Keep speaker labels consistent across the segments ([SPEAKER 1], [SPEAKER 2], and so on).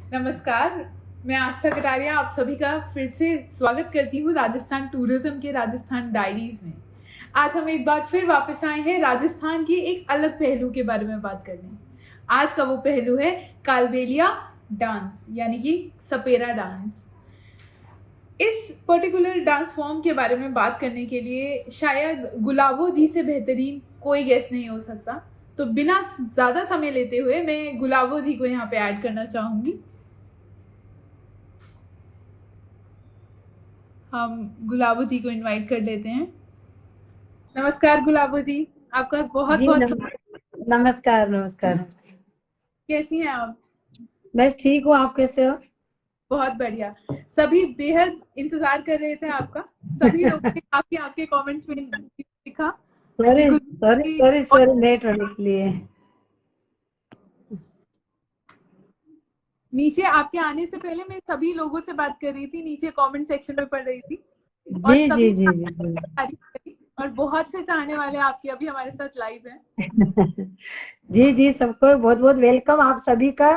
[SPEAKER 1] नमस्कार, मैं आस्था कटारिया आप सभी का फिर से स्वागत करती हूँ राजस्थान टूरिज्म के राजस्थान डायरीज में। आज हम एक बार फिर वापस आए हैं राजस्थान के एक अलग पहलू के बारे में बात करने। आज का वो पहलू है कालबेलिया डांस यानी कि सपेरा डांस। इस पर्टिकुलर डांस फॉर्म के बारे में बात करने के लिए शायद गुलाबो जी से बेहतरीन कोई गेस्ट नहीं हो सकता। तो बिना ज़्यादा समय लेते हुए मैं गुलाबो जी को यहाँ पे ऐड करना चाहूँगी। हम गुलाबो जी को इनवाइट कर लेते हैं। नमस्कार गुलाबो जी, आपका बहुत
[SPEAKER 2] जी
[SPEAKER 1] बहुत
[SPEAKER 2] नमस्कार नमस्कार।
[SPEAKER 1] कैसी हैं आप?
[SPEAKER 2] मैं ठीक हूँ, आप कैसे हो?
[SPEAKER 1] बहुत बढ़िया। सभी बेहद इंतजार कर रहे थे आपका। सभी लोगों ने आपके आपके कमेंट्स में लिखा कि
[SPEAKER 2] सॉरी
[SPEAKER 1] गुलाबो
[SPEAKER 2] सॉरी
[SPEAKER 1] जी।
[SPEAKER 2] सॉरी
[SPEAKER 1] और
[SPEAKER 2] सॉरी लेट होने के लिए।
[SPEAKER 1] नीचे आपके आने से पहले मैं सभी लोगों से बात कर रही थी, नीचे कमेंट सेक्शन में पढ़ रही थी
[SPEAKER 2] जी
[SPEAKER 1] और
[SPEAKER 2] जी
[SPEAKER 1] सभी
[SPEAKER 2] जी
[SPEAKER 1] ने
[SPEAKER 2] जी
[SPEAKER 1] आपकी तारीफ करी और बहुत से चाहने वाले आपके अभी हमारे साथ लाइव हैं।
[SPEAKER 2] जी जी जी, सबको बहुत बहुत वेलकम आप सभी का।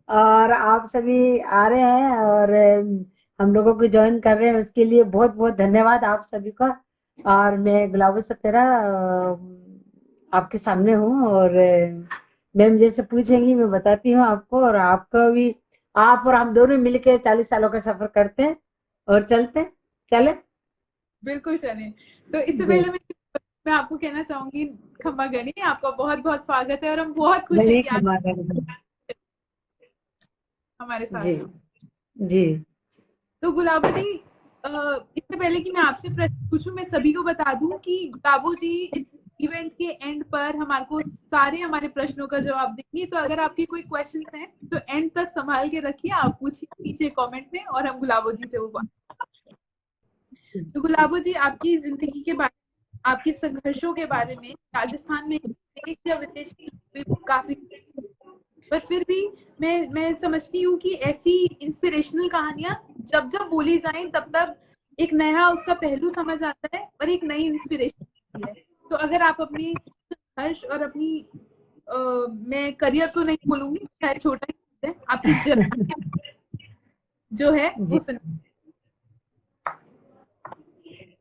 [SPEAKER 2] और आप सभी आ रहे हैं और हम लोगों को ज्वाइन कर रहे हैं, उसके लिए बहुत बहुत धन्यवाद आप सभी का। और मैं गुलाबो सपेरा आपके सामने हूँ और मैम जैसे पूछेंगी मैं बताती हूँ आपको। और आपको भी, आप और हम दोनों मिलके 40 सालों का सफर करते हैं और चलते हैं। चले।
[SPEAKER 1] बिल्कुल चलें। तो इससे
[SPEAKER 2] जी।
[SPEAKER 1] पहले मैं आपको कहना चाहूंगी खम्मा गणी, आपका बहुत बहुत स्वागत है और हम बहुत खुश हैं
[SPEAKER 2] बड़ी
[SPEAKER 1] कि आप
[SPEAKER 2] क्षमा करें।
[SPEAKER 1] हमारे
[SPEAKER 2] जी
[SPEAKER 1] साथ हैं।
[SPEAKER 2] जी
[SPEAKER 1] तो गुलाबो जी, इससे पहले कि मैं आपसे प्रश्न पूछूं, मैं सभी को बता दूं कि गुलाबो जी इस इवेंट के एंड पर हमारे को सारे हमारे प्रश्नों का जवाब देंगी। तो अगर आपके कोई क्वेश्चंस हैं तो एंड तक संभाल के रखिए, आप पूछिए नीचे कमेंट में और हम गुलाबो जी से वो बात। तो गुलाबो जी, आपकी जिंदगी के बारे में, आपके संघर्षों के बारे में राजस्थान में देश या विदेश के लोग भी काफी, पर फिर भी मैं समझती हूँ कि ऐसी इंस्पिरेशनल कहानियां जब जब बोली जाएं तब तब एक नया उसका पहलू समझ आता है और एक नई इंस्पिरेशन है। तो अगर आप अपनी संघर्ष और अपनी मैं करियर तो नहीं बोलूंगी, शायद छोटा ही है, आपकी जर्नी जो है
[SPEAKER 2] जी।
[SPEAKER 1] वो सुन।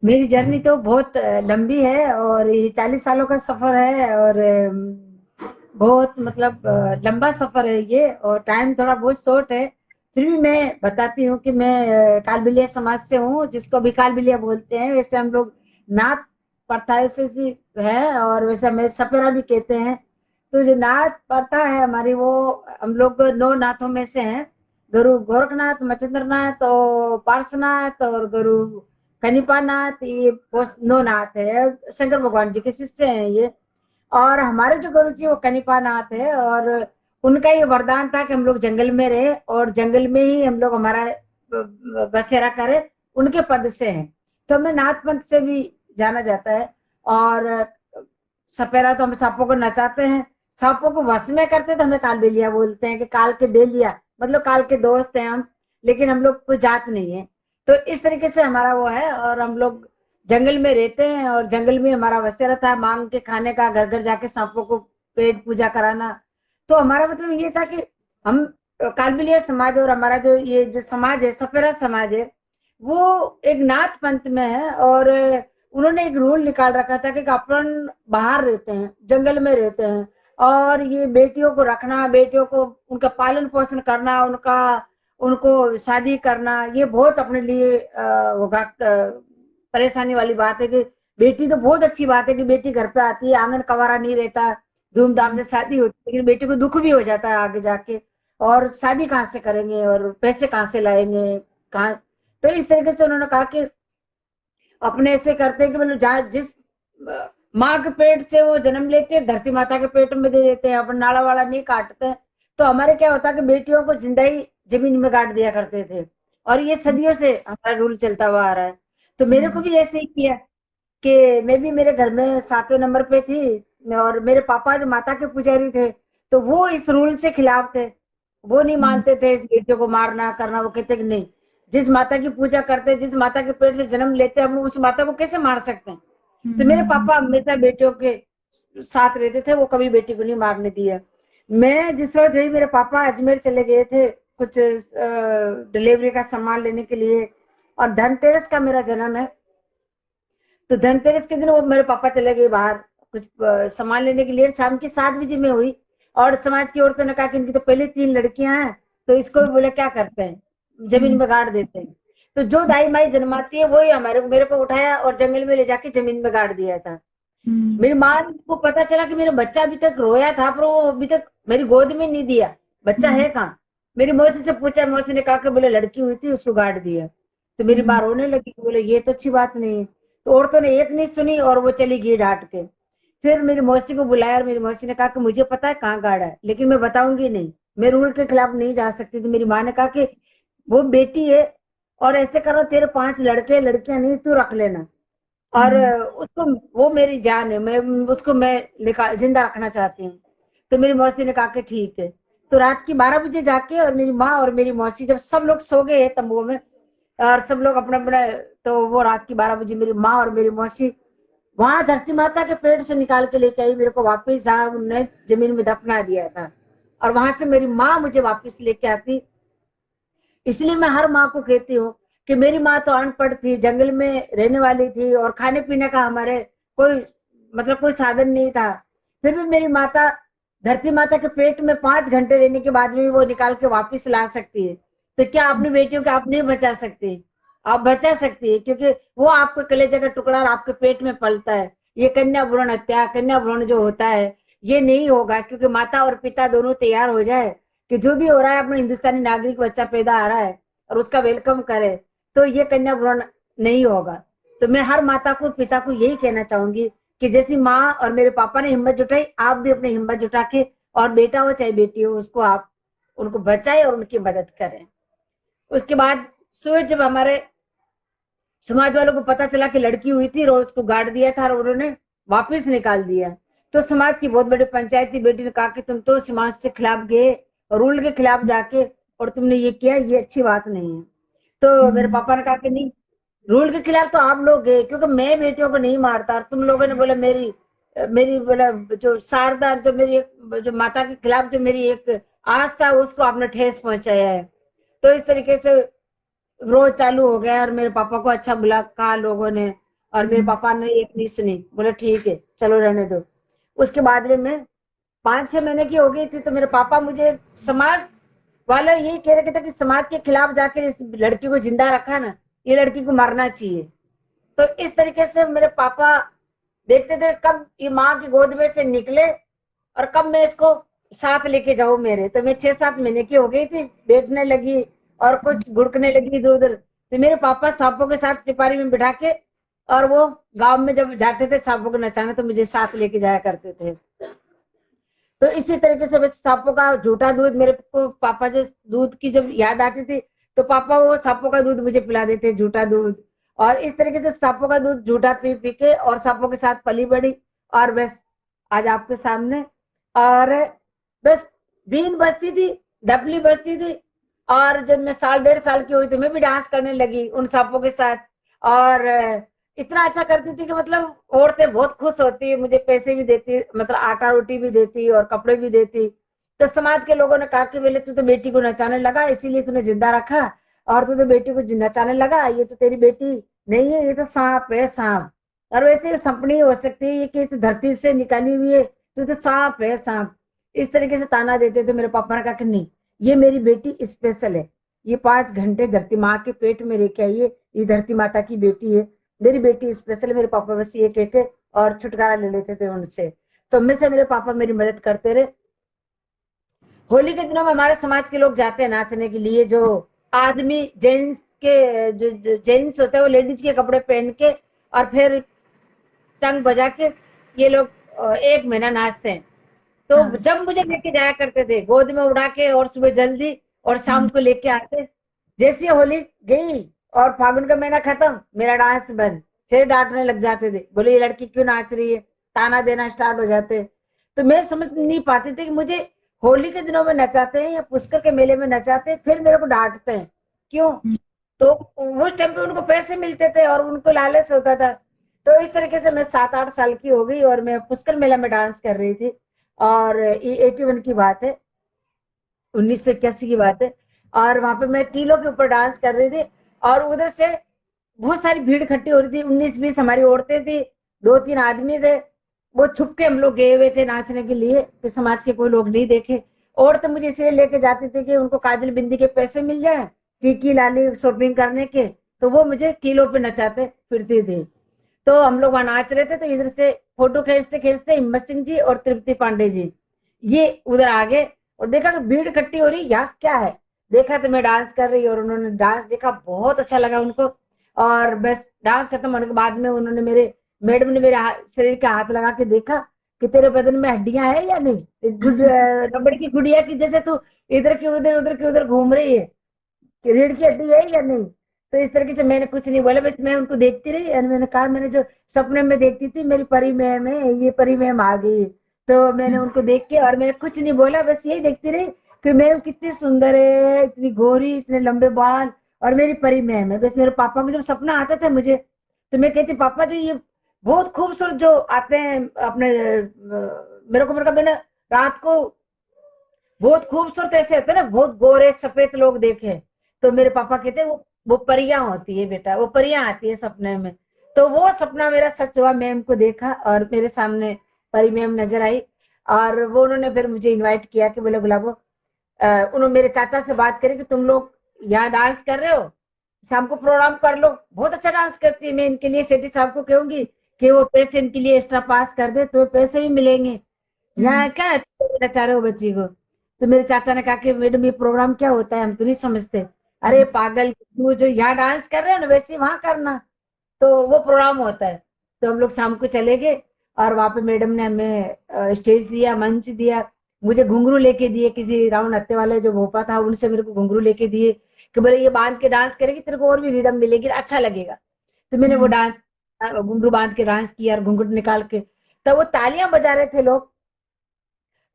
[SPEAKER 2] मेरी जर्नी तो बहुत लंबी है और ये 40 सालों का सफर है और बहुत मतलब लंबा सफर है ये, और टाइम थोड़ा बहुत शॉर्ट है। फिर भी मैं बताती हूँ कि मैं कालबेलिया समाज से हूँ, जिसको भी कालबेलिया बोलते हैं। वैसे हम लोग नाथ प्रथा ऐसे सी है और वैसे हमें सपेरा भी कहते हैं। तो जो नाथ प्रथा है हमारी, वो हम लोग 9 नाथों में से हैं। गुरु गोरखनाथ, मचंद्र नाथ और पार्श्वनाथ और गुरु कनिपा नाथ, ये 9 नाथ है। शंकर भगवान जी के शिष्य हैं ये। और हमारे जो गुरु जी वो कनिपा नाथ है और उनका ये वरदान था कि हम लोग जंगल में रहे और जंगल में ही हम लोग हमारा बसेरा करें। उनके पद से हैं, तो हमें नाथ पंथ से भी जाना जाता है। और सपेरा तो हम सांपों को नचाते हैं, सांपों को वश में करते तो हमें कालबेलिया बोलते हैं कि काल के बेलिया, मतलब काल के दोस्त हैं हम। लेकिन हम लोग कोई जात नहीं है। तो इस तरीके से हमारा वो है और हम लोग जंगल में रहते हैं और जंगल में हमारा बसेरा था, मांग के खाने का, घर घर जाके सांपों को पेट पूजा कराना। तो हमारा मतलब ये था कि हम कालबेलिया समाज और हमारा जो ये जो समाज है, सपेरा समाज है, वो एक नाथ पंथ में है। और उन्होंने एक रूल निकाल रखा था कि अपन बाहर रहते हैं, जंगल में रहते हैं, और ये बेटियों को रखना, बेटियों को उनका पालन पोषण करना, उनका उनको शादी करना, ये बहुत अपने लिए होगा परेशानी वाली बात है। कि बेटी तो बहुत अच्छी बात है कि बेटी घर पे आती है, आंगन कवारा नहीं रहता, धूमधाम से शादी होती है, लेकिन बेटी को दुख भी हो जाता है आगे जाके। और शादी कहाँ से करेंगे और पैसे कहाँ से लाएंगे, कहाँ। तो इस तरीके से उन्होंने कहा कि अपने ऐसे करते हैं कि मतलब जहाँ जिस माँ के पेट से वो जन्म लेते हैं, धरती माता के पेट में दे देते हैं, अपन नाड़ा वाड़ा नहीं काटते हैं। तो हमारे क्या होता है कि बेटियों को जिंदा ही जमीन में गाड़ दिया करते थे। और ये सदियों से हमारा रूल चलता हुआ आ रहा है। तो मेरे को भी ऐसे ही किया कि मैं भी मेरे घर में 7वें नंबर पे थी और मेरे पापा जो माता के पुजारी थे, तो वो इस रूल से खिलाफ थे। वो नहीं मानते थे इस बेटियों को मारना करना। वो कहते कि नहीं, जिस माता की पूजा करते हैं, जिस माता के पेट से जन्म लेते हैं, हम उस माता को कैसे मार सकते हैं। तो मेरे पापा हमेशा बेटियों के साथ रहते थे, वो कभी बेटी को नहीं मारने दिया। मैं जिस रोज ही मेरे पापा अजमेर चले गए थे, कुछ डिलीवरी का सामान लेने के लिए। और धनतेरस का मेरा जन्म है, तो धनतेरस के दिन वो मेरे पापा चले गए बाहर कुछ सामान लेने के लिए। शाम की 7 बजे में हुई, और समाज की औरतों ने कहा कि इनकी तो पहले 3 लड़कियां हैं, तो इसको भी बोले क्या करते हैं, जमीन में गाड़ देते हैं। तो जो दाई माई जन्माती है वही हमारे मेरे को उठाया और जंगल में ले जाके जमीन में गाड़ दिया था। मेरी माँ को पता चला कि मेरा बच्चा अभी तक रोया था, पर वो अभी तक मेरी गोद में नहीं दिया, बच्चा है कहाँ। मेरी मौसी से पूछा, मौसी ने कहा कि बोले लड़की हुई थी उसको गाड़ दिया। तो मेरी माँ रोने लगी, बोले ये तो अच्छी बात नहीं है। तो औरतों ने एक नहीं सुनी और वो चली गई डांट के। फिर मेरी मौसी को बुलाया और मेरी मौसी ने कहा कि मुझे पता है कहाँ गाड़ा है, लेकिन मैं बताऊंगी नहीं, मैं रूल के खिलाफ नहीं जा सकती। तो मेरी माँ ने कहा कि वो बेटी है, और ऐसे करो तेरे 5 लड़के लड़कियां नहीं, तू रख लेना। और उसको, वो मेरी जान है, मैं उसको मैं जिंदा रखना चाहती हूँ। तो मेरी मौसी ने कहा कि ठीक है। तो रात की 12 बजे जाके, और मेरी माँ और मेरी मौसी जब सब लोग सो गए तंबू में, और सब लोग अपना अपना, तो वो रात की 12 बजे मेरी माँ और मेरी मौसी वहां धरती माता के पेट से निकाल के लेके आई मेरे को वापस, जहाँ उन्होंने जमीन में दफना दिया था। और वहां से मेरी माँ मुझे वापस लेके आती। इसलिए मैं हर माँ को कहती हूँ कि मेरी माँ तो अनपढ़ थी, जंगल में रहने वाली थी, और खाने पीने का हमारे कोई मतलब कोई साधन नहीं था। फिर भी मेरी माता धरती माता के पेट में 5 घंटे रहने के बाद भी वो निकाल के वापस ला सकती है। तो क्या अपनी बेटियों को आप नहीं बचा सकती? आप बचा सकती है, क्योंकि वो आपके कलेजे का टुकड़ा आपके पेट में पलता है। ये कन्या भ्रूण हत्या, कन्या भ्रूण जो होता है, ये नहीं होगा, क्योंकि माता और पिता दोनों तैयार हो जाए कि जो भी हो रहा है अपना हिंदुस्तानी नागरिक बच्चा पैदा आ रहा है और उसका वेलकम करे, तो ये कन्या भ्रूण नहीं होगा। तो मैं हर माता को पिता को यही कहना चाहूंगी कि जैसी माँ और मेरे पापा ने हिम्मत जुटाई, आप भी अपनी हिम्मत जुटा के, और बेटा हो चाहे बेटी हो, उसको आप उनको बचाए और उनकी मदद करें। उसके बाद सुबह जब हमारे समाज वालों को पता चला कि लड़की हुई थी और उसको गाड़ दिया था और उन्होंने वापस निकाल दिया, तो समाज की बहुत बड़ी पंचायत थी। बेटी ने कहा कि तुम तो समाज से खिलाफ गए, रूल के खिलाफ जाके, और तुमने ये किया, ये अच्छी बात नहीं है। तो मेरे पापा ने कहा कि नहीं, रूल के खिलाफ तो आप लोग गए, क्योंकि मैं बेटियों को नहीं मारता, और तुम लोगों ने बोला मेरी मेरी बोला जो शारदा, जो मेरी एक जो माता के खिलाफ जो मेरी एक आस था, उसको आपने ठेस पहुंचाया है। तो इस तरीके से रोज चालू हो गया, और मेरे पापा को अच्छा बुला कहा लोगों ने, और मेरे पापा ने एक नहीं सुनी, बोले ठीक है चलो रहने दो। उसके बाद में मैं 5-6 महीने की हो गई थी, तो मेरे पापा मुझे, समाज वाले यही कह रहे थे कि समाज के खिलाफ जाकर इस लड़की को जिंदा रखा ना, ये लड़की को मारना चाहिए। तो इस तरीके से मेरे पापा देखते थे कब ये माँ की गोद में से निकले और कब मैं इसको साथ लेके जाऊं मेरे। तो मैं 6-7 महीने की हो गई थी, बैठने लगी और कुछ घुड़कने लगी इधर उधर। तो मेरे पापा सांपों के साथ टिपारी में बिठा के, और वो गांव में जब जाते थे सांपों को नचाने, तो मुझे साथ लेके जाया करते थे। तो इसी तरीके से सांपों का झूठा दूध, मेरे को पापा जो दूध की जब याद आती थी, तो पापा वो सांपों का दूध मुझे पिला देते, झूठा दूध। और इस तरीके से सांपों का दूध झूठा पी पी के, और सांपों के साथ पली बड़ी, और बस आज आपके सामने। और बस बीन बजती थी, डपली बजती थी, और जब मैं 1.5 साल की हुई तो मैं भी डांस करने लगी उन सांपों के साथ। और इतना अच्छा करती थी कि मतलब औरतें बहुत खुश होती, मुझे पैसे भी देती, मतलब आटा रोटी भी देती और कपड़े भी देती। तो समाज के लोगों ने कहा कि बोले तू तो बेटी को नचाने लगा, इसीलिए तूने जिंदा रखा, और तू तो बेटी को नचाने लगा, ये तो तेरी बेटी नहीं है, ये तो सांप है, सांप। और वैसे सांप नहीं हो सकती, ये कि तो धरती से निकाली हुई है, तू तो सांप है, सांप। इस तरीके से ताना देते थे। मेरे पापा ने कहा कि नहीं, ये मेरी बेटी स्पेशल है, ये 5 घंटे धरती माँ के पेट में रह के आई है, ये धरती माता की बेटी है, मेरी बेटी स्पेशल। मेरे पापा बस ये कह के और छुटकारा ले लेते थे उनसे। तो में से मेरे पापा मेरी मदद करते रहे। होली के दिनों में हमारे समाज के लोग जाते हैं नाचने के लिए, जो आदमी जेंट्स के जो जेंट्स होते हैं वो लेडीज के कपड़े पहन के, और फिर टंग बजा के ये लोग 1 महीना नाचते हैं। तो जब मुझे लेके जाया करते थे गोद में उड़ा के, और सुबह जल्दी और शाम को लेके आते, जैसी होली गई और फागुन का महीना खत्म, मेरा डांस बंद। फिर डांटने लग जाते थे, बोले ये लड़की क्यों नाच रही है, ताना देना स्टार्ट हो जाते। तो मैं समझ नहीं पाती थी कि मुझे होली के दिनों में नचाते हैं या पुष्कर के मेले में नचाते हैं, फिर मेरे को डांटते हैं क्यों। तो उस टाइम पे उनको पैसे मिलते थे और उनको लालच होता था। तो इस तरीके से मैं 7-8 साल की हो गई और मैं पुष्कर मेला में डांस कर रही थी, और ये 81 की बात है, 1981 की बात है। और वहां पे मैं टीलों के ऊपर डांस कर रही थी और उधर से बहुत सारी भीड़ इकट्ठी हो रही थी। 19-20 हमारी औरतें थी, 2-3 आदमी थे। वो छुप के हम लोग गए हुए थे नाचने के लिए कि समाज के कोई लोग नहीं देखे। औरतें मुझे इसलिए लेके जाती थी कि उनको काजल बिंदी के पैसे मिल जाए, टीकी लाली शॉपिंग करने के, तो वो मुझे टीलों पे नचाते फिरती थी। तो हम लोग वहां नाच रहे थे, तो इधर से फोटो खींचते खींचते हिम्मत सिंह जी और तृप्ति पांडे जी ये उधर आ गए और देखा कि भीड़ इकट्ठी हो रही, यार क्या है। देखा तो मैं डांस कर रही और उन्होंने डांस देखा, बहुत अच्छा लगा उनको। और बस डांस खत्म होने के बाद में उन्होंने मेरे मैडम ने मेरे शरीर के हाथ लगा के देखा कि तेरे बदन में हड्डियां है या नहीं, रबड़ की गुड़िया की जैसे तू इधर की उधर उधर की उधर घूम रही है, रीढ़ की हड्डी है या नहीं। तो इस तरीके से मैंने कुछ नहीं बोला, बस मैं उनको देखती रही और मैंने कहा मैंने जो सपने में देखती थी मेरी परी मैम है, ये परी मैम आ गई। तो मैंने उनको देख के और मैंने कुछ नहीं बोला, बस यही देखती रही कि मैम कितनी सुंदर है, इतनी गोरी, इतने लंबे बाल, और मेरी परी मैम है। बस मेरे पापा को जब सपना आता था मुझे, तो मैं कहती पापा जी ये बहुत खूबसूरत जो आते हैं अपने मेरे को मतलब मैंने रात को बहुत खूबसूरत ऐसे होते हैं ना, बहुत गोरे सफेद लोग देखे। तो मेरे पापा कहते वो परियां होती है बेटा, वो परियां आती है सपने में। तो वो सपना मेरा सच हुआ, मैम को देखा और मेरे सामने परी मैम नजर आई। और वो उन्होंने फिर मुझे इनवाइट किया कि बोले गुलाबो, उन्होंने मेरे चाचा से बात करी कि तुम लोग यहाँ डांस कर रहे हो, शाम को प्रोग्राम कर लो, बहुत अच्छा डांस करती है। मैं इनके लिए सेठी साहब को कहूंगी कि वो पैसे इनके लिए एक्स्ट्रा पास कर दे, तो पैसे ही मिलेंगे। यहाँ क्या नचा रहे हो बच्ची को। तो मेरे चाचा ने कहा कि मैडम ये प्रोग्राम क्या होता है, हम तो नहीं समझते। अरे पागल, तू जो यहाँ डांस कर रहे हो ना वैसे वहां करना, तो वो प्रोग्राम होता है। तो हम लोग शाम को चले गए और वहां पे मैडम ने हमें स्टेज दिया, मंच दिया। मुझे घुंघरू लेके दिए, किसी राउंड हत्ते वाले जो भोपा था उनसे मेरे को घुंघरू लेके दिए कि बोले ये बांध के डांस करेगी तेरे को और भी रिदम मिलेगी, अच्छा लगेगा। तो मैंने वो डांस घुंघरू बांध के डांस किया और घुंघरू निकाल के, तब वो तालियां बजा रहे थे लोग।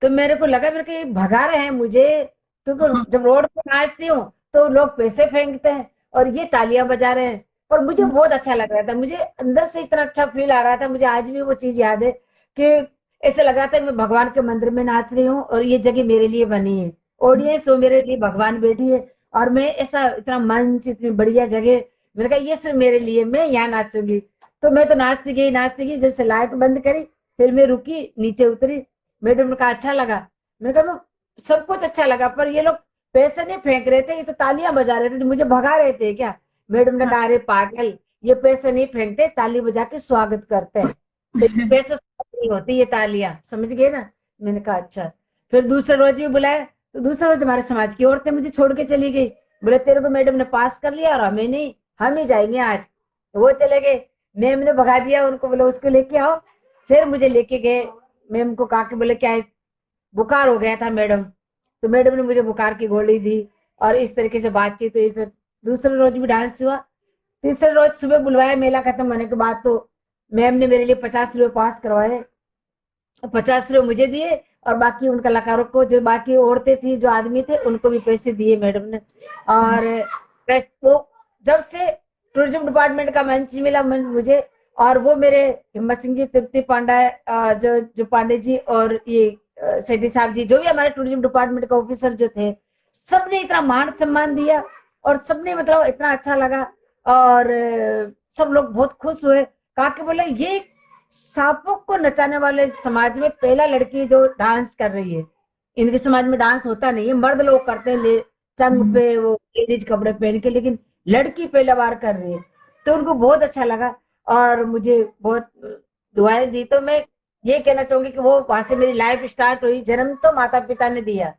[SPEAKER 2] तो मेरे को लगा मेरे को ये भगा रहे हैं मुझे, क्योंकि जब रोड पे नाचती हूँ तो लोग पैसे फेंकते हैं और ये तालियां बजा रहे हैं। और मुझे बहुत अच्छा लग रहा था, मुझे अंदर से इतना अच्छा फील आ रहा था। मुझे आज भी वो चीज याद है कि ऐसे लग रहा था मैं भगवान के मंदिर में नाच रही हूँ और ये जगह मेरे लिए बनी है, ऑडियंस वो मेरे लिए भगवान बैठी है और मैं ऐसा इतना मंच, इतनी बढ़िया जगह, मैंने कहा ये सिर्फ मेरे लिए, मैं यहाँ नाचूंगी। तो मैं तो नाचती गई, जब से लाइट बंद करी फिर मैं रुकी, नीचे उतरी। मैडम ने कहा अच्छा लगा। मैंने कहा सब कुछ अच्छा लगा, पर ये लोग पैसे नहीं फेंक रहे थे, ये तो तालियां बजा रहे थे, मुझे भगा रहे थे क्या। मैडम ने कहा अरे पागल, ये पैसे नहीं फेंकते, ताली बजा के स्वागत करते हैं, तो पैसों से नहीं होती ये तालियां, समझ गए ना। मैंने कहा अच्छा। फिर दूसरे रोज भी बुलाया, तो दूसरे रोज हमारे समाज की औरतें मुझे छोड़ के चली गई। बोले तेरे को मैडम ने पास कर लिया और हमें नहीं, हम ही जाएंगे आज। तो वो चले गए, मैम ने भगा दिया उनको, बोले उसको लेके आओ। फिर मुझे लेके गए, मैम को कहा कि बोले क्या है, बुखार हो गया था मैडम। तो मैडम ने मुझे बुखार की गोली दी और इस तरीके से बातचीत हुई। फिर दूसरे रोज भी डांस हुआ। तीसरे रोज सुबह बुलवाया, मेला खत्म होने के बाद, तो मैम ने मेरे लिए 50 रुपये पास करवाए, 50 रुपये मुझे दिए और बाकी उन कलाकारों को, जो बाकी औरतें थी जो आदमी थे उनको भी पैसे दिए मैडम ने। और वो जब से टूरिज्म डिपार्टमेंट का मंच मिला मुझे, और वो मेरे हिम्मत सिंह जी, तृप्ति पांडा, जो पांडे जी और ये सेठी साहब जी, जो भी हमारे टूरिज्म डिपार्टमेंट के ऑफिसर जो थे, सबने इतना मान सम्मान दिया और सबने मतलब इतना अच्छा लगा। और सब लोग बहुत खुश हुए, कहा कि बोले ये सांपों को नचाने वाले समाज में पहला लड़की जो डांस कर रही है। इनके समाज में डांस होता नहीं है, मर्द लोग करते हैं चंग पे वो लेडीज कपड़े पहन के, लेकिन लड़की पहला बार कर रही है। तो उनको बहुत अच्छा लगा और मुझे बहुत दुआएं दी। तो मैं ये कहना चाहूंगी कि वो वहां से मेरी लाइफ स्टार्ट हुई। जन्म तो माता पिता ने दिया,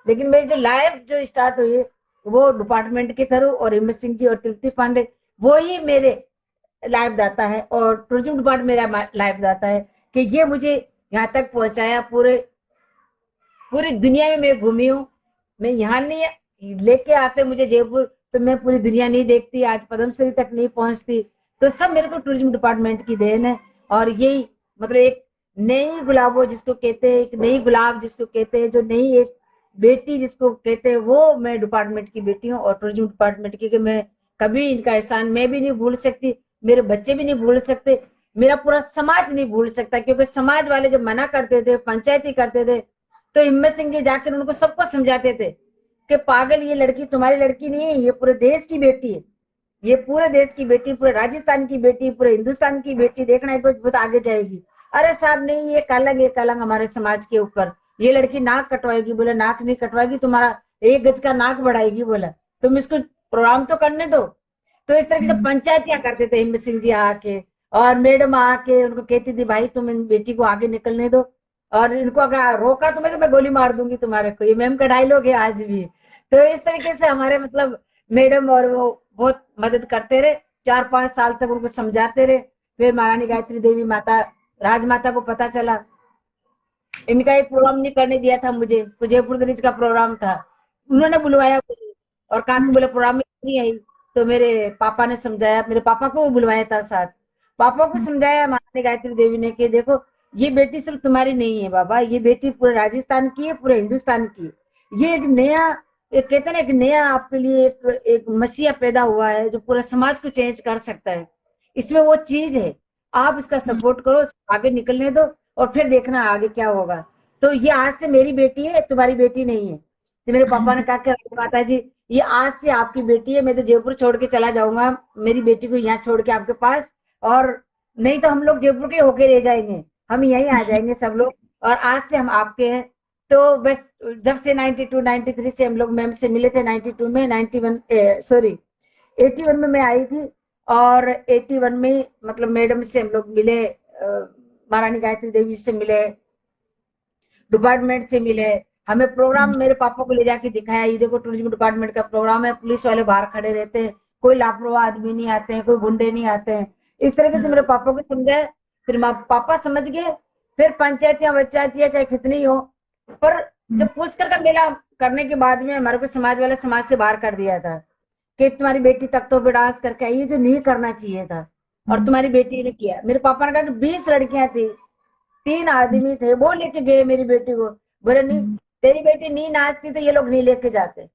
[SPEAKER 2] लेकिन मेरी जो लाइफ जो स्टार्ट हुई वो डिपार्टमेंट के थ्रू, और हिम्मत सिंह जी और तृप्ति पांडे वो ही मेरे लाइफ दाता है और टूरिज्म डिपार्टमेंट मेरा लाइफ दाता है कि ये मुझे यहाँ तक पहुंचाया। पूरी दुनिया में मैं घूमी हूँ। मैं यहाँ नहीं लेके आते मुझे जयपुर तो मैं पूरी दुनिया नहीं देखती, आज पद्मश्री तक नहीं पहुंचती। तो सब मेरे को टूरिज्म डिपार्टमेंट की देन है। और यही मतलब एक नई गुलाबो जिसको कहते हैं, एक नई गुलाब जिसको कहते हैं, जो नई एक बेटी जिसको कहते हैं, वो मैं डिपार्टमेंट की बेटी हूँ और टूरिज्म डिपार्टमेंट की। कि मैं कभी इनका एहसान मैं भी नहीं भूल सकती, मेरे बच्चे भी नहीं भूल सकते, मेरा पूरा समाज नहीं भूल सकता। क्योंकि समाज वाले जब मना करते थे, पंचायती करते थे, तो हिम्मत सिंह जी जाकर उनको सबको समझाते थे कि पागल, ये लड़की तुम्हारी लड़की नहीं है, ये पूरे देश की बेटी है, ये पूरे देश की बेटी, पूरे राजस्थान की बेटी, पूरे हिंदुस्तान की बेटी, देखना एक रोज बहुत आगे जाएगी। अरे साहब नहीं, ये कलंक हमारे समाज के ऊपर, ये लड़की नाक कटवाएगी। बोले नाक नहीं कटवाएगी, तुम्हारा 1 गज का नाक बढ़ाएगी। बोला तुम इसको प्रोग्राम तो करने दो। तो इस तरह की जब पंचायतियां करते थे हिम्मत सिंह जी आके, और मैडम आके उनको कहती थी भाई तुम इन बेटी को आगे निकलने दो, और इनको अगर रोका तुम्हें तो मैं गोली मार दूंगी तुम्हारे को। ये मैम का डायलॉग है आज भी। तो इस तरीके से हमारे मतलब मैडम और वो बहुत मदद करते रहे। 4-5 साल तक उनको समझाते रहे। फिर महारानी गायत्री देवी माता, राजमाता को पता चला, इनका एक प्रोग्राम नहीं करने दिया था मुझे, तो जयपुर दरिज का प्रोग्राम था, उन्होंने बुलवाया मुझे और कहा कि बोले प्रोग्राम में नहीं आई। तो मेरे पापा ने समझाया, मेरे पापा को भी बुलवाया था साथ। पापा को समझाया महारानी गायत्री देवी ने कि देखो ये बेटी सिर्फ तुम्हारी नहीं है बाबा, ये बेटी पूरे राजस्थान की है, पूरे हिंदुस्तान की है। ये एक नया, एक कहते हैं एक नया आपके लिए एक मसीहा पैदा हुआ है जो पूरे समाज को चेंज कर सकता है। इसमें वो चीज है, आप इसका सपोर्ट करो, आगे निकलने दो, और फिर देखना आगे क्या होगा। तो ये आज से मेरी बेटी है, तुम्हारी बेटी नहीं है। तो मेरे पापा ने कहा कि माता जी ये आज से आपकी बेटी है, मैं तो जयपुर छोड़ के चला जाऊंगा मेरी बेटी को यहाँ छोड़ के आपके पास, और नहीं तो हम लोग जयपुर के होके रह जाएंगे, हम यहीं आ जाएंगे सब लोग, और आज से हम आपके हैं। तो बस जब से 92 93 से हम लोग मैम से मिले थे, 92 में, 91 सॉरी 81 में मैं आई थी, और 81 में मतलब मैडम से हम लोग मिले, महारानी गायत्री देवी से मिले, डिपार्टमेंट से मिले। हमें प्रोग्राम मेरे पापा को ले जाके दिखाया, ये देखो टूरिज्म डिपार्टमेंट का प्रोग्राम है, पुलिस वाले बाहर खड़े रहते हैं, कोई लापरवाह आदमी नहीं आते हैं, कोई गुंडे नहीं आते हैं। इस तरीके से मेरे पापा को समझाया। फिर पापा समझ गए। फिर पंचायतियां वंचायतियां चाहे कितनी हो, पर जब पुष्कर का मेला करने के बाद में हमारे को समाज वाले समाज से बाहर कर दिया था कि तुम्हारी बेटी तख्तों पे डांस करके आई है, जो नहीं करना चाहिए था, और तुम्हारी बेटी ने किया। मेरे पापा ने कहा कि 20 लड़कियां थी, 3 आदमी थे, वो लेके गए मेरी बेटी को। बोले नहीं, तेरी बेटी नहीं नाचती तो ये लोग नहीं लेके जाते।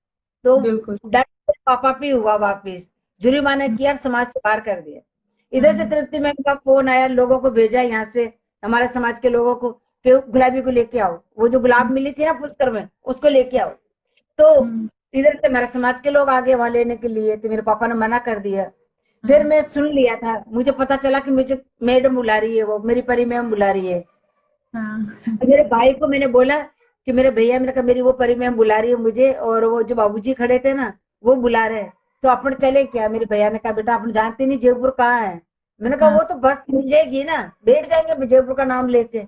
[SPEAKER 2] तो
[SPEAKER 1] बिल्कुल।
[SPEAKER 2] डर से पापा पे हुआ वापिस, जुर्माना किया और समाज से बाहर कर दिया। इधर से तृप्ति मैम का फोन आया, लोगों को भेजा यहाँ से, हमारे समाज के लोगों को, कि गुलाबी को लेके आओ, वो जो गुलाब मिली थी ना पुष्कर में, उसको लेके आओ। तो इधर से मेरे समाज के लोग आगे वहां लेने के लिए, तो मेरे पापा ने मना कर दिया। फिर मैं सुन लिया था, मुझे पता चला कि मुझे मैडम बुला रही है, वो मेरी परी मैम बुला रही है। मेरे भाई को मैंने बोला कि मेरे भैया, मैंने कहा मेरी वो परी मैम बुला रही है मुझे, और वो जो बाबूजी खड़े थे ना वो बुला रहे हैं, तो अपन चले क्या? मेरे भैया ने कहा बेटा अपन जानते नहीं जयपुर कहाँ है। मैंने कहा वो तो बस मिल जाएगी ना, बैठ जाएंगे जयपुर का नाम लेके।